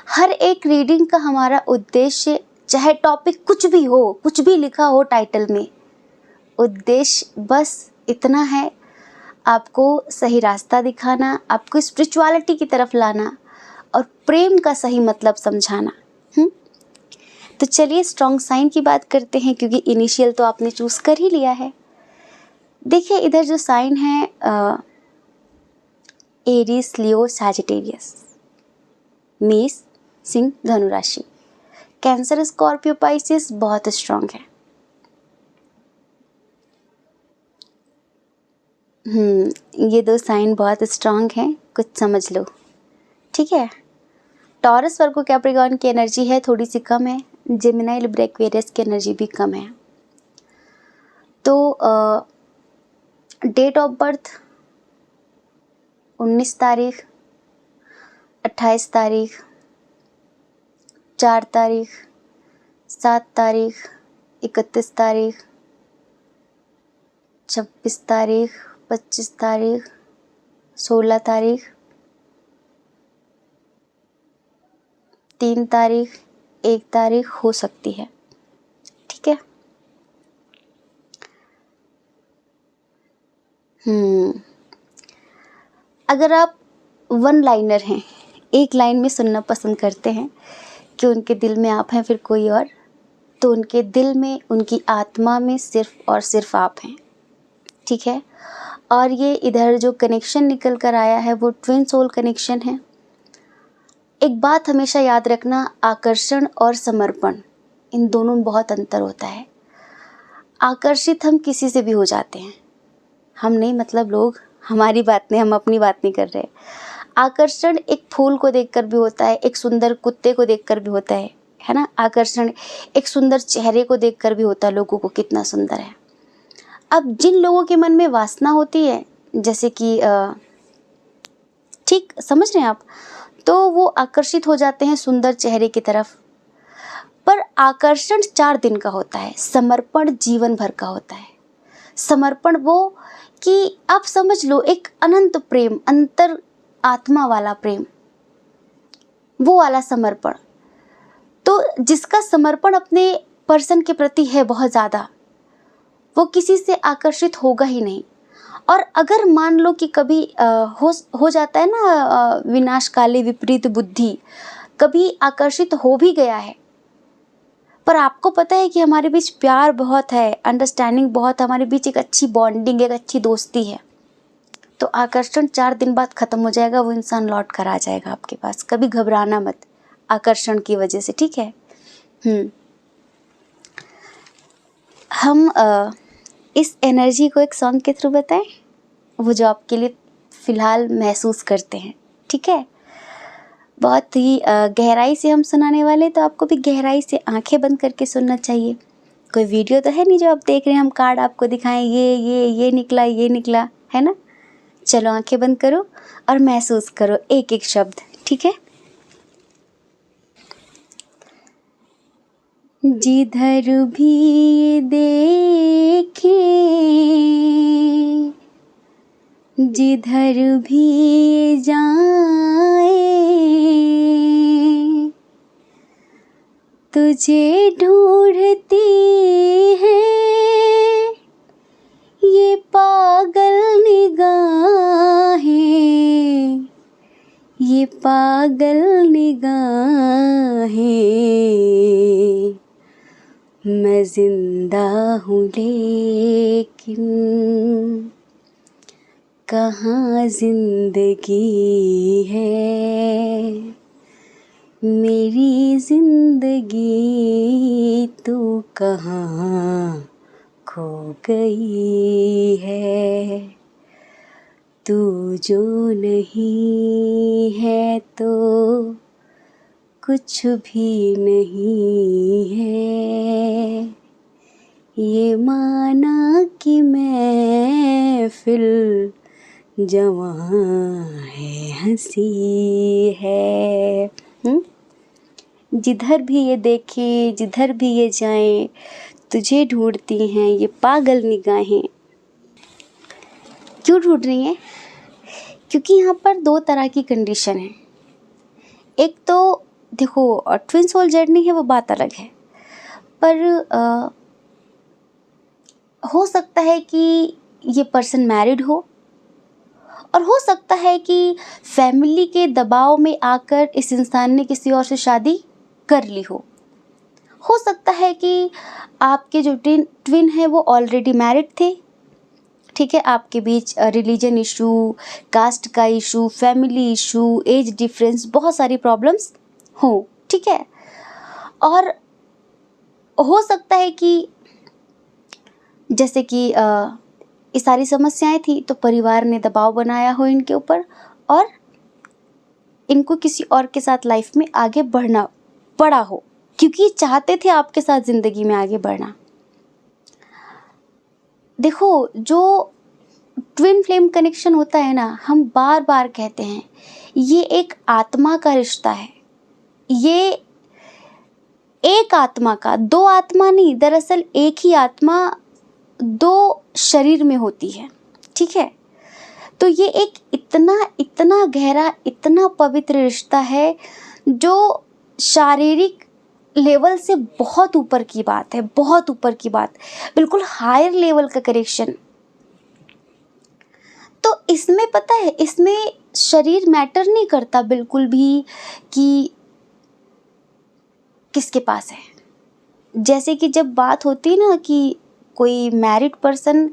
हर एक रीडिंग का हमारा उद्देश्य, चाहे टॉपिक कुछ भी हो, कुछ भी लिखा हो टाइटल में, उद्देश्य बस इतना है, आपको सही रास्ता दिखाना, आपको स्पिरिचुअलिटी की तरफ लाना और प्रेम का सही मतलब समझाना। तो चलिए स्ट्रॉन्ग साइन की बात करते हैं, क्योंकि इनिशियल तो आपने चूज कर ही लिया है। देखिए इधर जो साइन है, एरीज, लियो, सैजिटेरियस, मेष, सिंह, धनु राशि। कैंसर, स्कॉर्पियो, पाइसेस बहुत स्ट्रॉन्ग है। ये 2 साइन बहुत स्ट्रॉन्ग हैं, कुछ समझ लो। ठीक है। टॉरस, वर्गो, कैप्रिकॉर्न की एनर्जी है थोड़ी सी कम है। जेमिनी, लिब्रा, एक्वेरियस की एनर्जी भी कम है। तो डेट ऑफ बर्थ 19 तारीख, 28 तारीख, 4 तारीख, 7 तारीख, 31 तारीख, 26 तारीख, 25 तारीख, 16 तारीख, 3 तारीख, 1 तारीख हो सकती है। ठीक है। अगर आप वन लाइनर हैं, एक लाइन में सुनना पसंद करते हैं कि उनके दिल में आप हैं फिर कोई और, तो उनके दिल में, उनकी आत्मा में सिर्फ और सिर्फ आप हैं। ठीक है। और ये इधर जो कनेक्शन निकल कर आया है वो ट्विन सोल कनेक्शन है। एक बात हमेशा याद रखना, आकर्षण और समर्पण, इन दोनों में बहुत अंतर होता है। आकर्षित हम किसी से भी हो जाते हैं, हम नहीं, मतलब लोग, हमारी बात नहीं, हम अपनी बात नहीं कर रहे। आकर्षण एक फूल को देखकर भी होता है, एक सुंदर कुत्ते को देखकर भी होता है ना। आकर्षण एक सुंदर चेहरे को देखकर भी होता है, लोगों को कितना सुंदर है। अब जिन लोगों के मन में वासना होती है, जैसे कि ठीक समझ रहे हैं आप, तो वो आकर्षित हो जाते हैं सुंदर चेहरे की तरफ। पर आकर्षण 4 दिन का होता है, समर्पण जीवन भर का होता है। समर्पण वो कि आप समझ लो, एक अनंत प्रेम, अंतर आत्मा वाला प्रेम, वो वाला समर्पण। तो जिसका समर्पण अपने पर्सन के प्रति है बहुत ज़्यादा, वो किसी से आकर्षित होगा ही नहीं। और अगर मान लो कि कभी हो जाता है ना, विनाश काले विपरीत बुद्धि, कभी आकर्षित हो भी गया है, पर आपको पता है कि हमारे बीच प्यार बहुत है, अंडरस्टैंडिंग बहुत, हमारे बीच एक अच्छी बॉन्डिंग, एक अच्छी दोस्ती है, तो आकर्षण 4 दिन बाद खत्म हो जाएगा, वो इंसान लौट कर आ जाएगा आपके पास। कभी घबराना मत आकर्षण की वजह से। ठीक है। हम इस एनर्जी को एक सॉन्ग के थ्रू बताएं, वो जो आपके लिए फ़िलहाल महसूस करते हैं। ठीक है, बहुत ही गहराई से हम सुनाने वाले, तो आपको भी गहराई से आंखें बंद करके सुनना चाहिए। कोई वीडियो तो है नहीं जो आप देख रहे हैं हम कार्ड आपको दिखाएं, ये निकला, ये निकला, है ना। चलो आंखें बंद करो और महसूस करो एक एक शब्द। ठीक है, जिधर भी देखे, जिधर भी जाए, तुझे ढूंढती है ये पागल निगाहें, ये पागल निगाहें। मैं जिंदा हूँ लेकिन कहाँ जिंदगी है, मेरी जिंदगी तू कहाँ खो गई है। तू जो नहीं है तो कुछ भी नहीं है, ये माना कि महफिल जवां है, हंसी है। जिधर भी ये देखे, जिधर भी ये जाएं, तुझे ढूंढती हैं ये पागल निगाहें। क्यों ढूंढ रही हैं? क्योंकि यहाँ पर दो तरह की कंडीशन है। एक तो देखो ट्विन सोल जर्नी है, वो बात अलग है, पर हो सकता है कि ये पर्सन मैरिड हो, और हो सकता है कि फैमिली के दबाव में आकर इस इंसान ने किसी और से शादी कर ली हो सकता है कि आपके जो ट्विन है वो ऑलरेडी मैरिड थे। ठीक है, आपके बीच रिलीजन इशू, कास्ट का issue, family issue, age difference, बहुत सारी प्रॉब्लम्स हो। ठीक है, और हो सकता है कि जैसे कि ये सारी समस्याएं थी तो परिवार ने दबाव बनाया हो इनके ऊपर, और इनको किसी और के साथ लाइफ में आगे बढ़ना पड़ा हो, क्योंकि चाहते थे आपके साथ ज़िंदगी में आगे बढ़ना। देखो, जो ट्विन फ्लेम कनेक्शन होता है ना, हम बार बार कहते हैं ये एक आत्मा का रिश्ता है। ये एक आत्मा का, दो आत्मा नहीं, दरअसल एक ही आत्मा दो शरीर में होती है। ठीक है, तो ये एक इतना गहरा, इतना पवित्र रिश्ता है जो शारीरिक लेवल से बहुत ऊपर की बात है, बहुत ऊपर की बात, बिल्कुल हायर लेवल का कनेक्शन। तो इसमें पता है, इसमें शरीर मैटर नहीं करता बिल्कुल भी कि किसके पास है। जैसे कि जब बात होती है ना कि कोई मैरिड पर्सन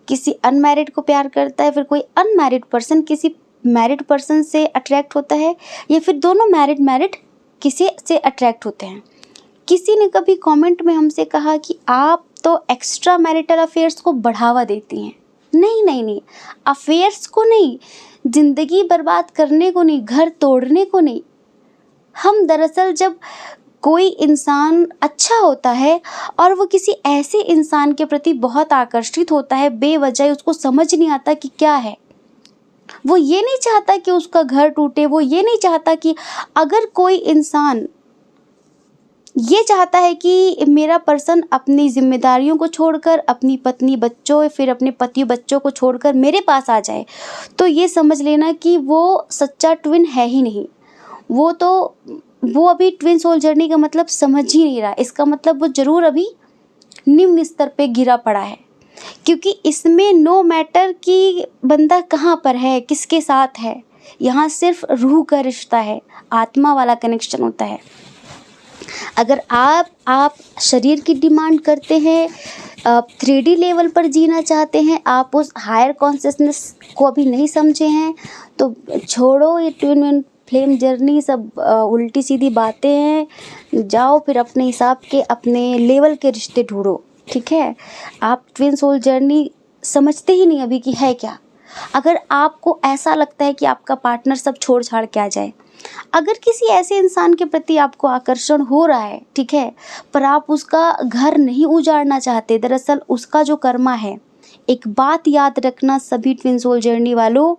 किसी अनमैरिड को प्यार करता है, फिर कोई अनमैरिड पर्सन किसी मैरिड पर्सन से अट्रैक्ट होता है, या फिर दोनों मैरिड किसी से अट्रैक्ट होते हैं। किसी ने कभी कमेंट में हमसे कहा कि आप तो एक्स्ट्रा मैरिटल अफेयर्स को बढ़ावा देती हैं। नहीं, अफेयर्स को नहीं, ज़िंदगी बर्बाद करने को नहीं, घर तोड़ने को नहीं। हम दरअसल जब कोई इंसान अच्छा होता है और वो किसी ऐसे इंसान के प्रति बहुत आकर्षित होता है, बेवजह उसको समझ नहीं आता कि क्या है, वो ये नहीं चाहता कि उसका घर टूटे, वो ये नहीं चाहता कि, अगर कोई इंसान ये चाहता है कि मेरा पर्सन अपनी जिम्मेदारियों को छोड़कर, अपनी पत्नी बच्चों, फिर अपने पति बच्चों को छोड़कर मेरे पास आ जाए, तो ये समझ लेना कि वो सच्चा ट्विन है ही नहीं। वो अभी ट्विन सोल जर्नी का मतलब समझ ही नहीं रहा। इसका मतलब वो ज़रूर अभी निम्न स्तर पे गिरा पड़ा है, क्योंकि इसमें नो मैटर कि बंदा कहाँ पर है, किसके साथ है, यहाँ सिर्फ रूह का रिश्ता है, आत्मा वाला कनेक्शन होता है। अगर आप शरीर की डिमांड करते हैं, 3D लेवल पर जीना चाहते हैं, आप उस हायर कॉन्शियसनेस को अभी नहीं समझे हैं, तो छोड़ो ये ट्विन फ्लेम जर्नी, सब उल्टी सीधी बातें हैं। जाओ फिर अपने हिसाब के, अपने लेवल के रिश्ते ढूंढो। ठीक है, आप ट्विन सोल जर्नी समझते ही नहीं अभी कि है क्या। अगर आपको ऐसा लगता है कि आपका पार्टनर सब छोड़ छाड़ के आ जाए, अगर किसी ऐसे इंसान के प्रति आपको आकर्षण हो रहा है, ठीक है, पर आप उसका घर नहीं उजाड़ना चाहते, दरअसल उसका जो कर्मा है, एक बात याद रखना सभी ट्विन सोल जर्नी वालों,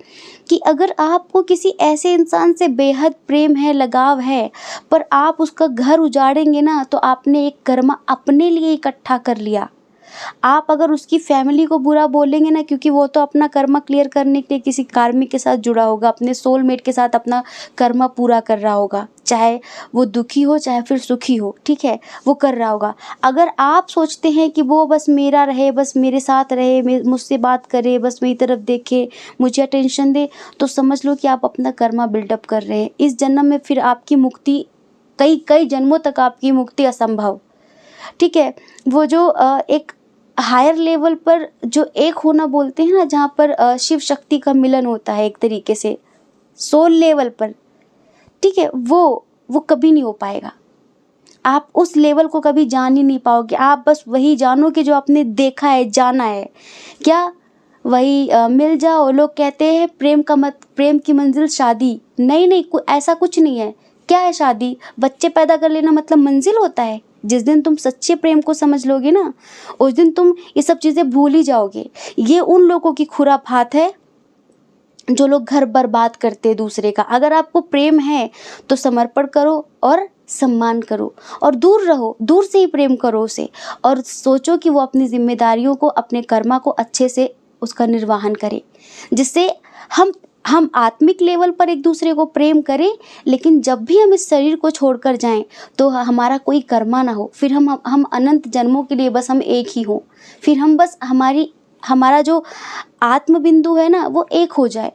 कि अगर आपको किसी ऐसे इंसान से बेहद प्रेम है, लगाव है, पर आप उसका घर उजाड़ेंगे ना, तो आपने एक कर्मा अपने लिए इकट्ठा कर लिया। आप अगर उसकी फैमिली को बुरा बोलेंगे ना, क्योंकि वो तो अपना कर्मा क्लियर करने के लिए किसी कार्मिक के साथ जुड़ा होगा, अपने सोलमेट के साथ अपना कर्मा पूरा कर रहा होगा, चाहे वो दुखी हो चाहे फिर सुखी हो, ठीक है, वो कर रहा होगा। अगर आप सोचते हैं कि वो बस मेरा रहे, बस मेरे साथ रहे, मुझसे बात करे, बस मेरी तरफ देखे, मुझे अटेंशन दे, तो समझ लो कि आप अपना कर्मा बिल्डअप कर रहे हैं। इस जन्म में फिर आपकी मुक्ति, कई कई जन्मों तक आपकी मुक्ति असंभव, ठीक है। वो जो एक हायर लेवल पर जो एक होना बोलते हैं ना, जहाँ पर शिव शक्ति का मिलन होता है एक तरीके से सोल लेवल पर, ठीक है, वो कभी नहीं हो पाएगा। आप उस लेवल को कभी जान ही नहीं पाओगे। आप बस वही जानो कि जो आपने देखा है, जाना है, क्या वही मिल जाओ। लोग कहते हैं प्रेम की मंजिल शादी, नहीं नहीं, ऐसा कुछ नहीं है। क्या है शादी? बच्चे पैदा कर लेना मतलब मंजिल होता है? जिस दिन तुम सच्चे प्रेम को समझ लोगे ना, उस दिन तुम ये सब चीज़ें भूल ही जाओगे। ये उन लोगों की खुराफात है जो लोग घर बर्बाद करते हैं दूसरे का। अगर आपको प्रेम है तो समर्पण करो और सम्मान करो, और दूर रहो, दूर से ही प्रेम करो उसे, और सोचो कि वो अपनी जिम्मेदारियों को, अपने कर्मा को अच्छे से उसका निर्वहन करे, जिससे हम आत्मिक लेवल पर एक दूसरे को प्रेम करें, लेकिन जब भी हम इस शरीर को छोड़कर जाएं तो हमारा कोई कर्मा ना हो, फिर हम अनंत जन्मों के लिए बस हम एक ही हों, फिर हम बस हमारा जो आत्म बिंदु है ना वो एक हो जाए।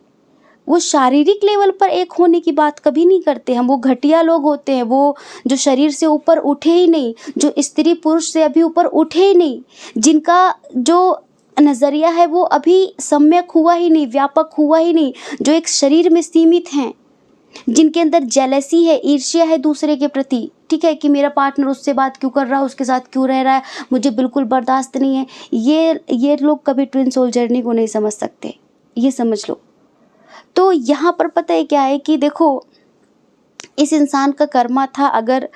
वो शारीरिक लेवल पर एक होने की बात कभी नहीं करते हम। वो घटिया लोग होते हैं, वो जो शरीर से ऊपर उठे ही नहीं, जो स्त्री पुरुष से अभी ऊपर उठे ही नहीं, जिनका जो नज़रिया है वो अभी सम्यक हुआ ही नहीं, व्यापक हुआ ही नहीं, जो एक शरीर में सीमित हैं, जिनके अंदर जेलसी है, ईर्ष्या है दूसरे के प्रति, ठीक है, कि मेरा पार्टनर उससे बात क्यों कर रहा है, उसके साथ क्यों रह रहा है, मुझे बिल्कुल बर्दाश्त नहीं है। ये लोग कभी ट्विन सोल जर्नी को नहीं समझ सकते, ये समझ लो। तो यहाँ पर पता है क्या है कि देखो, इस इंसान का कर्मा था, अगर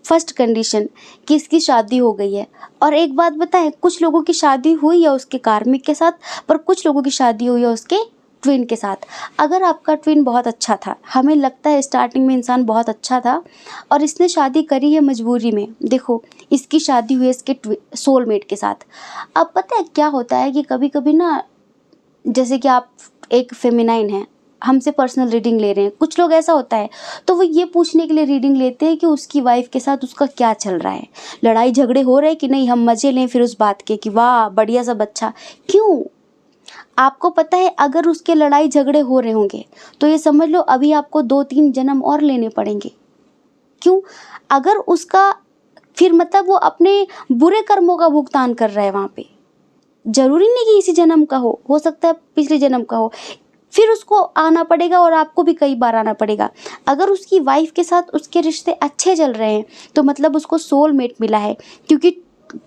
फर्स्ट कंडीशन कि इसकी शादी हो गई है, और एक बात बताएं, कुछ लोगों की शादी हुई है उसके कार्मिक के साथ, पर कुछ लोगों की शादी हुई है उसके ट्विन के साथ। अगर आपका ट्विन बहुत अच्छा था, हमें लगता है स्टार्टिंग में इंसान बहुत अच्छा था और इसने शादी करी है मजबूरी में, देखो इसकी शादी हुई है इसके सोलमेट के साथ। अब पता है क्या होता है कि कभी कभी ना, जैसे कि आप एक फेमिनाइन है, हमसे पर्सनल रीडिंग ले रहे हैं, कुछ लोग ऐसा होता है तो वो ये पूछने के लिए रीडिंग लेते हैं कि उसकी वाइफ के साथ उसका क्या चल रहा है, लड़ाई झगड़े हो रहे हैं कि नहीं, हम मज़े लें फिर उस बात के कि वाह बढ़िया सब अच्छा। क्यों? आपको पता है अगर उसके लड़ाई झगड़े हो रहे होंगे तो ये समझ लो अभी आपको 2-3 जन्म और लेने पड़ेंगे। क्यों? अगर उसका, फिर मतलब वो अपने बुरे कर्मों का भुगतान कर रहा है वहाँ पे। जरूरी नहीं कि इसी जन्म का हो सकता है पिछले जन्म का हो, फिर उसको आना पड़ेगा और आपको भी कई बार आना पड़ेगा। अगर उसकी वाइफ के साथ उसके रिश्ते अच्छे चल रहे हैं तो मतलब उसको सोलमेट मिला है, क्योंकि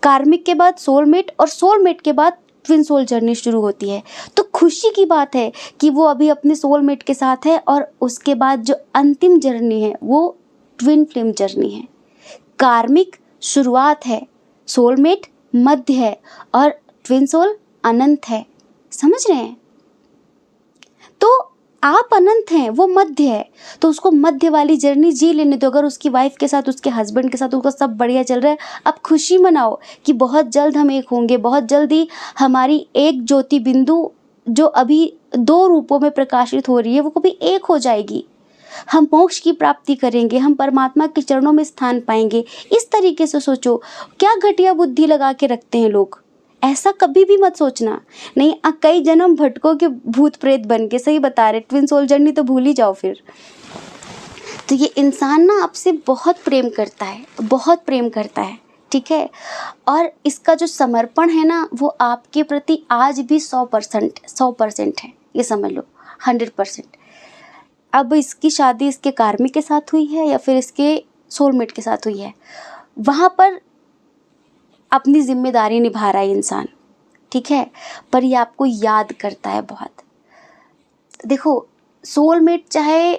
कार्मिक के बाद सोलमेट और सोलमेट के बाद ट्विन सोल जर्नी शुरू होती है। तो खुशी की बात है कि वो अभी अपने सोलमेट के साथ है, और उसके बाद जो अंतिम जर्नी है वो ट्विन फ्लेम जर्नी है। कार्मिक शुरुआत है, सोलमेट मध्य है, और ट्विन सोल अनंत है। समझ रहे हैं? तो आप अनंत हैं, वो मध्य है, तो उसको मध्य वाली जर्नी जी लेने दो। अगर उसकी वाइफ के साथ, उसके हस्बैंड के साथ उसका सब बढ़िया चल रहा है, अब खुशी मनाओ कि बहुत जल्द हम एक होंगे, बहुत जल्दी हमारी एक ज्योति बिंदु जो अभी 2 रूपों में प्रकाशित हो रही है वो कभी एक हो जाएगी। हम मोक्ष की प्राप्ति करेंगे, हम परमात्मा के चरणों में स्थान पाएंगे। इस तरीके से सोचो। क्या घटिया बुद्धि लगा के रखते हैं लोग, ऐसा कभी भी मत सोचना। नहीं, कई जन्म भटको के भूत प्रेत बन के, सही बता रहे, ट्विन सोल जर्नी तो भूल ही जाओ फिर। तो ये इंसान ना आपसे बहुत प्रेम करता है, बहुत प्रेम करता है, ठीक है, और इसका जो समर्पण है ना वो आपके प्रति आज भी 100% है, ये समझ लो 100%। अब इसकी शादी इसके कार्मिक के साथ हुई है या फिर इसके सोलमेट के साथ हुई है, वहाँ पर अपनी जिम्मेदारी निभा रहा है इंसान, ठीक है, पर ये आपको याद करता है बहुत। देखो, सोलमेट चाहे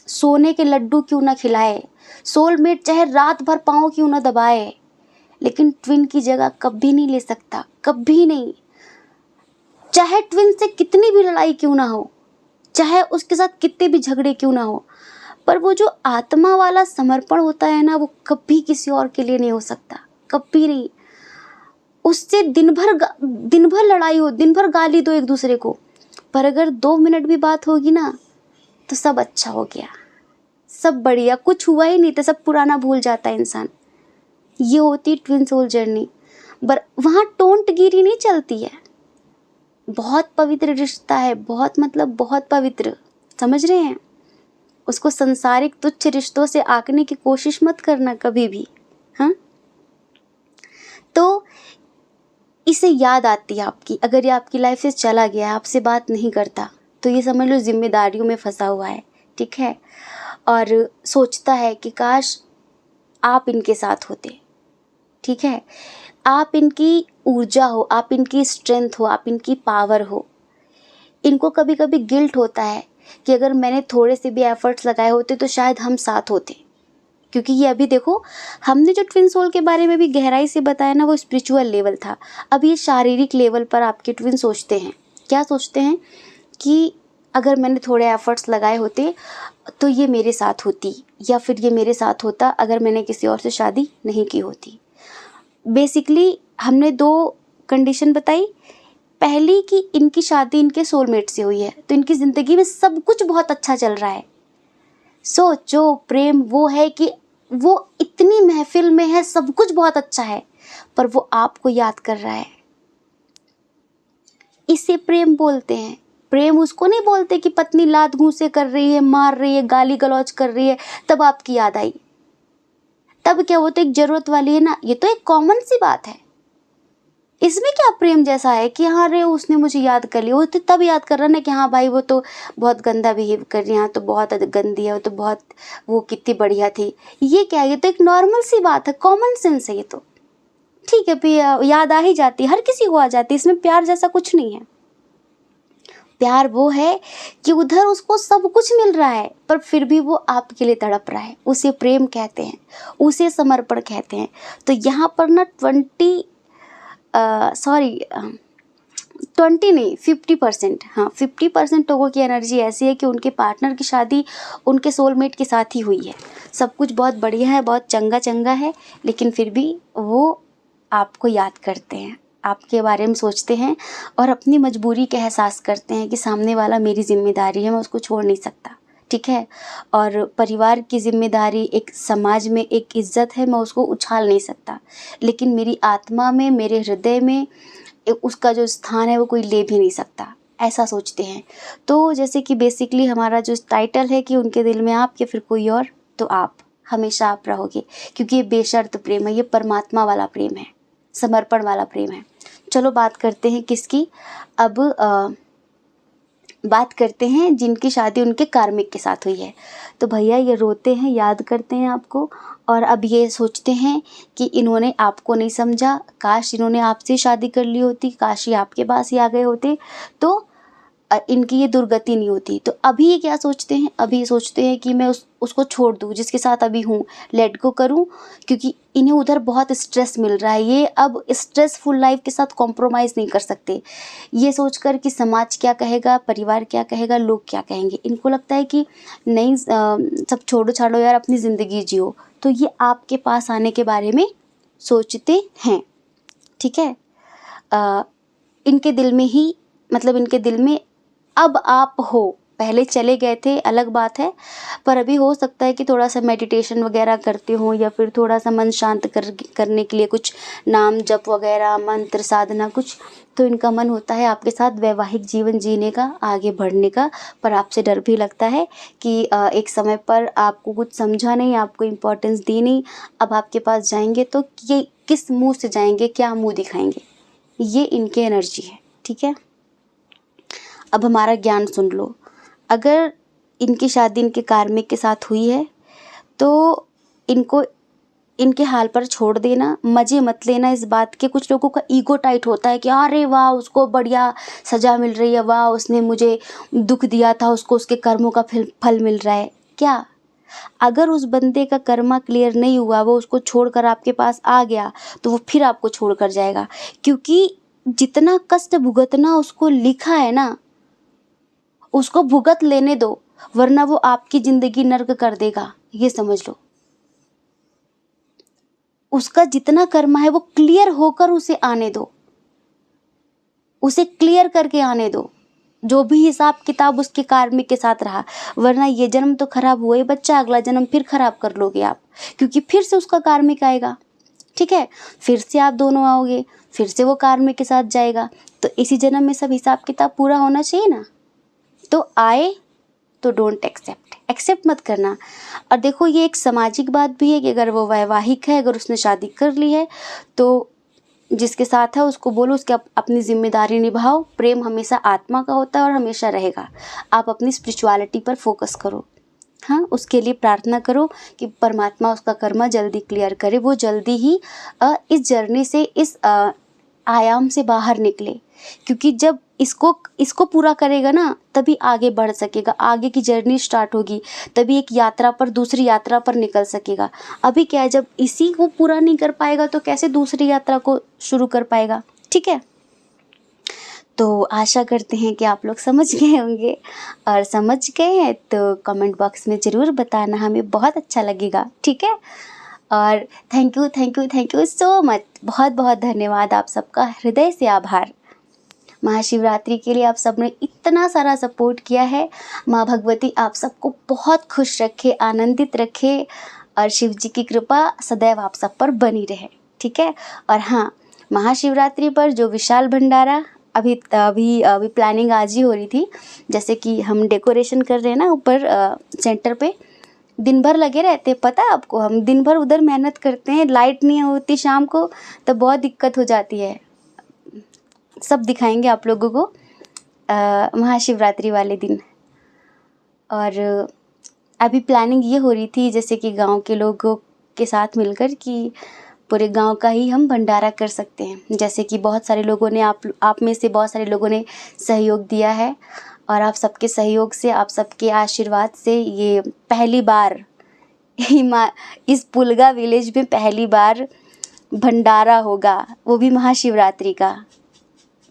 सोने के लड्डू क्यों ना खिलाए, सोलमेट चाहे रात भर पाँव क्यों ना दबाए, लेकिन ट्विन की जगह कभी नहीं ले सकता, कभी नहीं। चाहे ट्विन से कितनी भी लड़ाई क्यों ना हो, चाहे उसके साथ कितने भी झगड़े क्यों ना हो, पर वो जो आत्मा वाला समर्पण होता है ना, वो कभी किसी और के लिए नहीं हो सकता, कभी नहीं। उससे दिन भर लड़ाई हो, दिन भर गाली दो एक दूसरे को, पर अगर 2 मिनट भी बात होगी ना, तो सब अच्छा हो गया, सब बढ़िया, कुछ हुआ ही नहीं था, सब पुराना भूल जाता है इंसान। ये होती ट्विन सोल जर्नी। पर वहाँ टोंटगिरी नहीं चलती है। बहुत पवित्र रिश्ता है, बहुत मतलब बहुत पवित्र, समझ रहे हैं? उसको संसारिक तुच्छ रिश्तों से आंकने की कोशिश मत करना कभी भी। हाँ, तो इसे याद आती है आपकी, अगर ये आपकी लाइफ से चला गया, आपसे बात नहीं करता, तो ये समझ लो जिम्मेदारियों में फंसा हुआ है, ठीक है, और सोचता है कि काश आप इनके साथ होते, ठीक है, आप इनकी ऊर्जा हो, आप इनकी स्ट्रेंथ हो, आप इनकी पावर हो। इनको कभी कभी गिल्ट होता है कि अगर मैंने थोड़े से भी एफर्ट्स लगाए होते तो शायद हम साथ होते, क्योंकि ये अभी देखो, हमने जो ट्विन सोल के बारे में भी गहराई से बताया ना, वो स्पिरिचुअल लेवल था। अब ये शारीरिक लेवल पर आपके ट्विन सोचते हैं, क्या सोचते हैं कि अगर मैंने थोड़े एफर्ट्स लगाए होते तो ये मेरे साथ होती, या फिर ये मेरे साथ होता अगर मैंने किसी और से शादी नहीं की होती। बेसिकली हमने 2 कंडीशन बताई। पहली कि इनकी शादी इनके सोलमेट से हुई है, तो इनकी ज़िंदगी में सब कुछ बहुत अच्छा चल रहा है। सोचो, प्रेम वो है कि वो इतनी महफिल में है, सब कुछ बहुत अच्छा है, पर वो आपको याद कर रहा है। इसे प्रेम बोलते हैं। प्रेम उसको नहीं बोलते कि पत्नी लात घूंसे कर रही है, मार रही है, गाली गलौज कर रही है, तब आपकी याद आई। तब क्या, वो तो एक जरूरत वाली है ना, ये तो एक कॉमन सी बात है। इसमें क्या प्रेम जैसा है कि हाँ रे उसने मुझे याद कर लिया, वो तो तब याद कर रहा ना कि हाँ भाई वो तो बहुत गंदा बिहेव कर रही है, हाँ तो बहुत गंदी है, वो तो बहुत, वो कितनी बढ़िया थी। ये क्या है, ये तो एक नॉर्मल सी बात है, कॉमन सेंस है ये तो, ठीक है, फिर याद आ ही जाती है, हर किसी को आ जाती है, इसमें प्यार जैसा कुछ नहीं है। प्यार वो है कि उधर उसको सब कुछ मिल रहा है, पर फिर भी वो आपके लिए तड़प रहा है, उसे प्रेम कहते हैं, उसे समर्पण कहते हैं। तो यहाँ पर ना 20 नहीं, 50%, हाँ 50% लोगों की एनर्जी ऐसी है कि उनके पार्टनर की शादी उनके सोलमेट के साथ ही हुई है, सब कुछ बहुत बढ़िया है, बहुत चंगा चंगा है, लेकिन फिर भी वो आपको याद करते हैं, आपके बारे में सोचते हैं और अपनी मजबूरी का एहसास करते हैं कि सामने वाला मेरी जिम्मेदारी है, मैं उसको छोड़ नहीं सकता, ठीक है। और परिवार की जिम्मेदारी, एक समाज में एक इज्जत है, मैं उसको उछाल नहीं सकता, लेकिन मेरी आत्मा में, मेरे हृदय में उसका जो स्थान है वो कोई ले भी नहीं सकता, ऐसा सोचते हैं। तो जैसे कि बेसिकली हमारा जो टाइटल है कि उनके दिल में आप या फिर कोई और, तो आप हमेशा आप रहोगे, क्योंकि ये बेशर्त प्रेम है, ये परमात्मा वाला प्रेम है, समर्पण वाला प्रेम है। चलो बात करते हैं किसकी, अब बात करते हैं जिनकी शादी उनके कार्मिक के साथ हुई है। तो भैया ये रोते हैं, याद करते हैं आपको, और अब ये सोचते हैं कि इन्होंने आपको नहीं समझा, काश इन्होंने आपसे शादी कर ली होती, काश ये आपके पास ही आ गए होते तो इनकी ये दुर्गति नहीं होती। तो अभी ये क्या सोचते हैं, अभी ये सोचते हैं कि मैं उसको छोड़ दूँ जिसके साथ अभी हूँ, लेट गो करूँ, क्योंकि इन्हें उधर बहुत स्ट्रेस मिल रहा है, ये अब स्ट्रेसफुल लाइफ के साथ कॉम्प्रोमाइज़ नहीं कर सकते। ये सोचकर कि समाज क्या कहेगा, परिवार क्या कहेगा, लोग क्या कहेंगे, इनको लगता है कि नहीं सब छोड़ो छाड़ो यार, अपनी ज़िंदगी जियो। तो ये आपके पास आने के बारे में सोचते हैं, ठीक है। इनके दिल में ही, मतलब इनके दिल में अब आप हो, पहले चले गए थे अलग बात है, पर अभी हो सकता है कि थोड़ा सा मेडिटेशन वगैरह करते हो, या फिर थोड़ा सा मन शांत करने के लिए कुछ नाम जप वगैरह, मंत्र साधना कुछ, तो इनका मन होता है आपके साथ वैवाहिक जीवन जीने का, आगे बढ़ने का। पर आपसे डर भी लगता है कि एक समय पर आपको कुछ समझा नहीं, आपको इम्पोर्टेंस दी नहीं, अब आपके पास जाएंगे तो ये किस मुँह से जाएंगे, क्या मुँह दिखाएंगे, ये इनकी एनर्जी है, ठीक है। अब हमारा ज्ञान सुन लो, अगर इनकी शादी इनके कार्मिक के साथ हुई है तो इनको इनके हाल पर छोड़ देना, मज़े मत लेना इस बात के। कुछ लोगों का ईगो टाइट होता है कि अरे वाह उसको बढ़िया सज़ा मिल रही है, वाह उसने मुझे दुख दिया था, उसको उसके कर्मों का फल मिल रहा है। क्या अगर उस बंदे का कर्मा क्लियर नहीं हुआ, वो उसको छोड़कर आपके पास आ गया, तो वो फिर आपको छोड़कर जाएगा, क्योंकि जितना कष्ट भुगतना उसको लिखा है ना, उसको भुगत लेने दो, वरना वो आपकी ज़िंदगी नर्क कर देगा, ये समझ लो। उसका जितना कर्मा है वो क्लियर होकर उसे आने दो, उसे क्लियर करके आने दो, जो भी हिसाब किताब उसके कार्मिक के साथ रहा। वरना ये जन्म तो खराब हुआ ही बच्चा, अगला जन्म फिर खराब कर लोगे आप, क्योंकि फिर से उसका कार्मिक आएगा। ठीक है, फिर से आप दोनों आओगे, फिर से वो कार्मिक के साथ जाएगा। तो इसी जन्म में सब हिसाब किताब पूरा होना चाहिए ना। तो आए तो डोंट एक्सेप्ट मत करना। और देखो ये एक सामाजिक बात भी है कि अगर वो वैवाहिक है, अगर उसने शादी कर ली है, तो जिसके साथ है उसको बोलो उसके अपनी जिम्मेदारी निभाओ। प्रेम हमेशा आत्मा का होता है और हमेशा रहेगा। आप अपनी स्पिरिचुअलिटी पर फोकस करो, हाँ, उसके लिए प्रार्थना करो कि परमात्मा उसका कर्मा जल्दी क्लियर करे, वो जल्दी ही इस जर्नी से, इस आयाम से बाहर निकले। क्योंकि जब इसको पूरा करेगा ना, तभी आगे बढ़ सकेगा, आगे की जर्नी स्टार्ट होगी, तभी एक यात्रा पर, दूसरी यात्रा पर निकल सकेगा। अभी क्या है, जब इसी को पूरा नहीं कर पाएगा तो कैसे दूसरी यात्रा को शुरू कर पाएगा। ठीक है, तो आशा करते हैं कि आप लोग समझ गए होंगे, और समझ गए हैं तो कमेंट बॉक्स में ज़रूर बताना, हमें बहुत अच्छा लगेगा। ठीक है, और थैंक यू सो मच, बहुत बहुत धन्यवाद, आप सबका हृदय से आभार। महाशिवरात्रि के लिए आप सब ने इतना सारा सपोर्ट किया है। माँ भगवती आप सबको बहुत खुश रखे, आनंदित रखे, और शिव जी की कृपा सदैव आप सब पर बनी रहे। ठीक है, और हाँ, महाशिवरात्रि पर जो विशाल भंडारा, अभी प्लानिंग आज ही हो रही थी। जैसे कि हम डेकोरेशन कर रहे हैं ना ऊपर सेंटर पे, दिन भर लगे रहते हैं, पता है आपको, हम दिन भर उधर मेहनत करते हैं, लाइट नहीं होती शाम को तो बहुत दिक्कत हो जाती है। सब दिखाएंगे आप लोगों को महाशिवरात्रि वाले दिन। और अभी प्लानिंग ये हो रही थी जैसे कि गांव के लोगों के साथ मिलकर कि पूरे गांव का ही हम भंडारा कर सकते हैं। जैसे कि बहुत सारे लोगों ने, आप में से बहुत सारे लोगों ने सहयोग दिया है, और आप सबके सहयोग से, आप सबके आशीर्वाद से ये पहली बार इस पुलगा विलेज में पहली बार भंडारा होगा, वो भी महाशिवरात्रि का।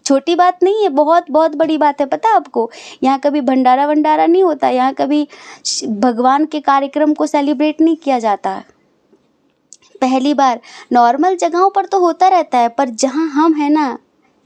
छोटी बात नहीं है, बहुत बहुत बड़ी बात है। पता है आपको, यहाँ कभी भंडारा वंडारा नहीं होता, यहाँ कभी भगवान के कार्यक्रम को सेलिब्रेट नहीं किया जाता। पहली बार, नॉर्मल जगहों पर तो होता रहता है, पर जहाँ हम हैं ना,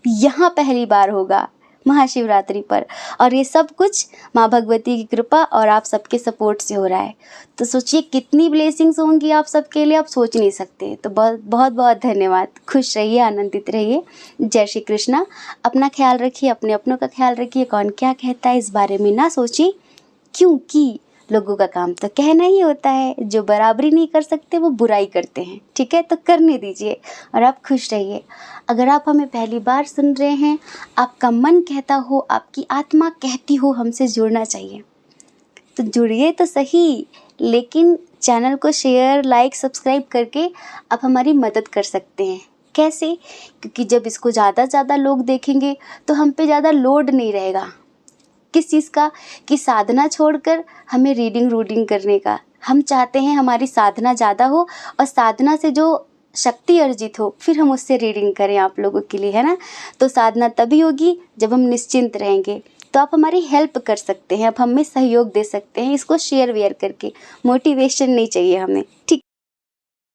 यहाँ पहली बार होगा महाशिवरात्रि पर। और ये सब कुछ माँ भगवती की कृपा और आप सबके सपोर्ट से हो रहा है। तो सोचिए कितनी ब्लेसिंग्स होंगी आप सबके लिए, आप सोच नहीं सकते। तो बहुत बहुत बहुत धन्यवाद। खुश रहिए, आनंदित रहिए। जय श्री कृष्णा। अपना ख्याल रखिए, अपने अपनों का ख्याल रखिए। कौन क्या कहता है इस बारे में ना सोचिए, क्योंकि लोगों का काम तो कहना ही होता है। जो बराबरी नहीं कर सकते वो बुराई करते हैं। ठीक है, तो करने दीजिए और आप खुश रहिए। अगर आप हमें पहली बार सुन रहे हैं, आपका मन कहता हो, आपकी आत्मा कहती हो हमसे जुड़ना चाहिए, तो जुड़िए तो सही, लेकिन चैनल को शेयर, लाइक, सब्सक्राइब करके आप हमारी मदद कर सकते हैं। कैसे? क्योंकि जब इसको ज़्यादा से ज़्यादा लोग देखेंगे तो हम पे ज़्यादा लोड नहीं रहेगा। किस चीज़ का? कि साधना छोड़कर हमें रीडिंग करने का। हम चाहते हैं हमारी साधना ज़्यादा हो, और साधना से जो शक्ति अर्जित हो फिर हम उससे रीडिंग करें आप लोगों के लिए, है ना। तो साधना तभी होगी जब हम निश्चिंत रहेंगे। तो आप हमारी हेल्प कर सकते हैं, आप हमें सहयोग दे सकते हैं, इसको शेयर वेयर करके। मोटिवेशन नहीं चाहिए हमें, ठीक।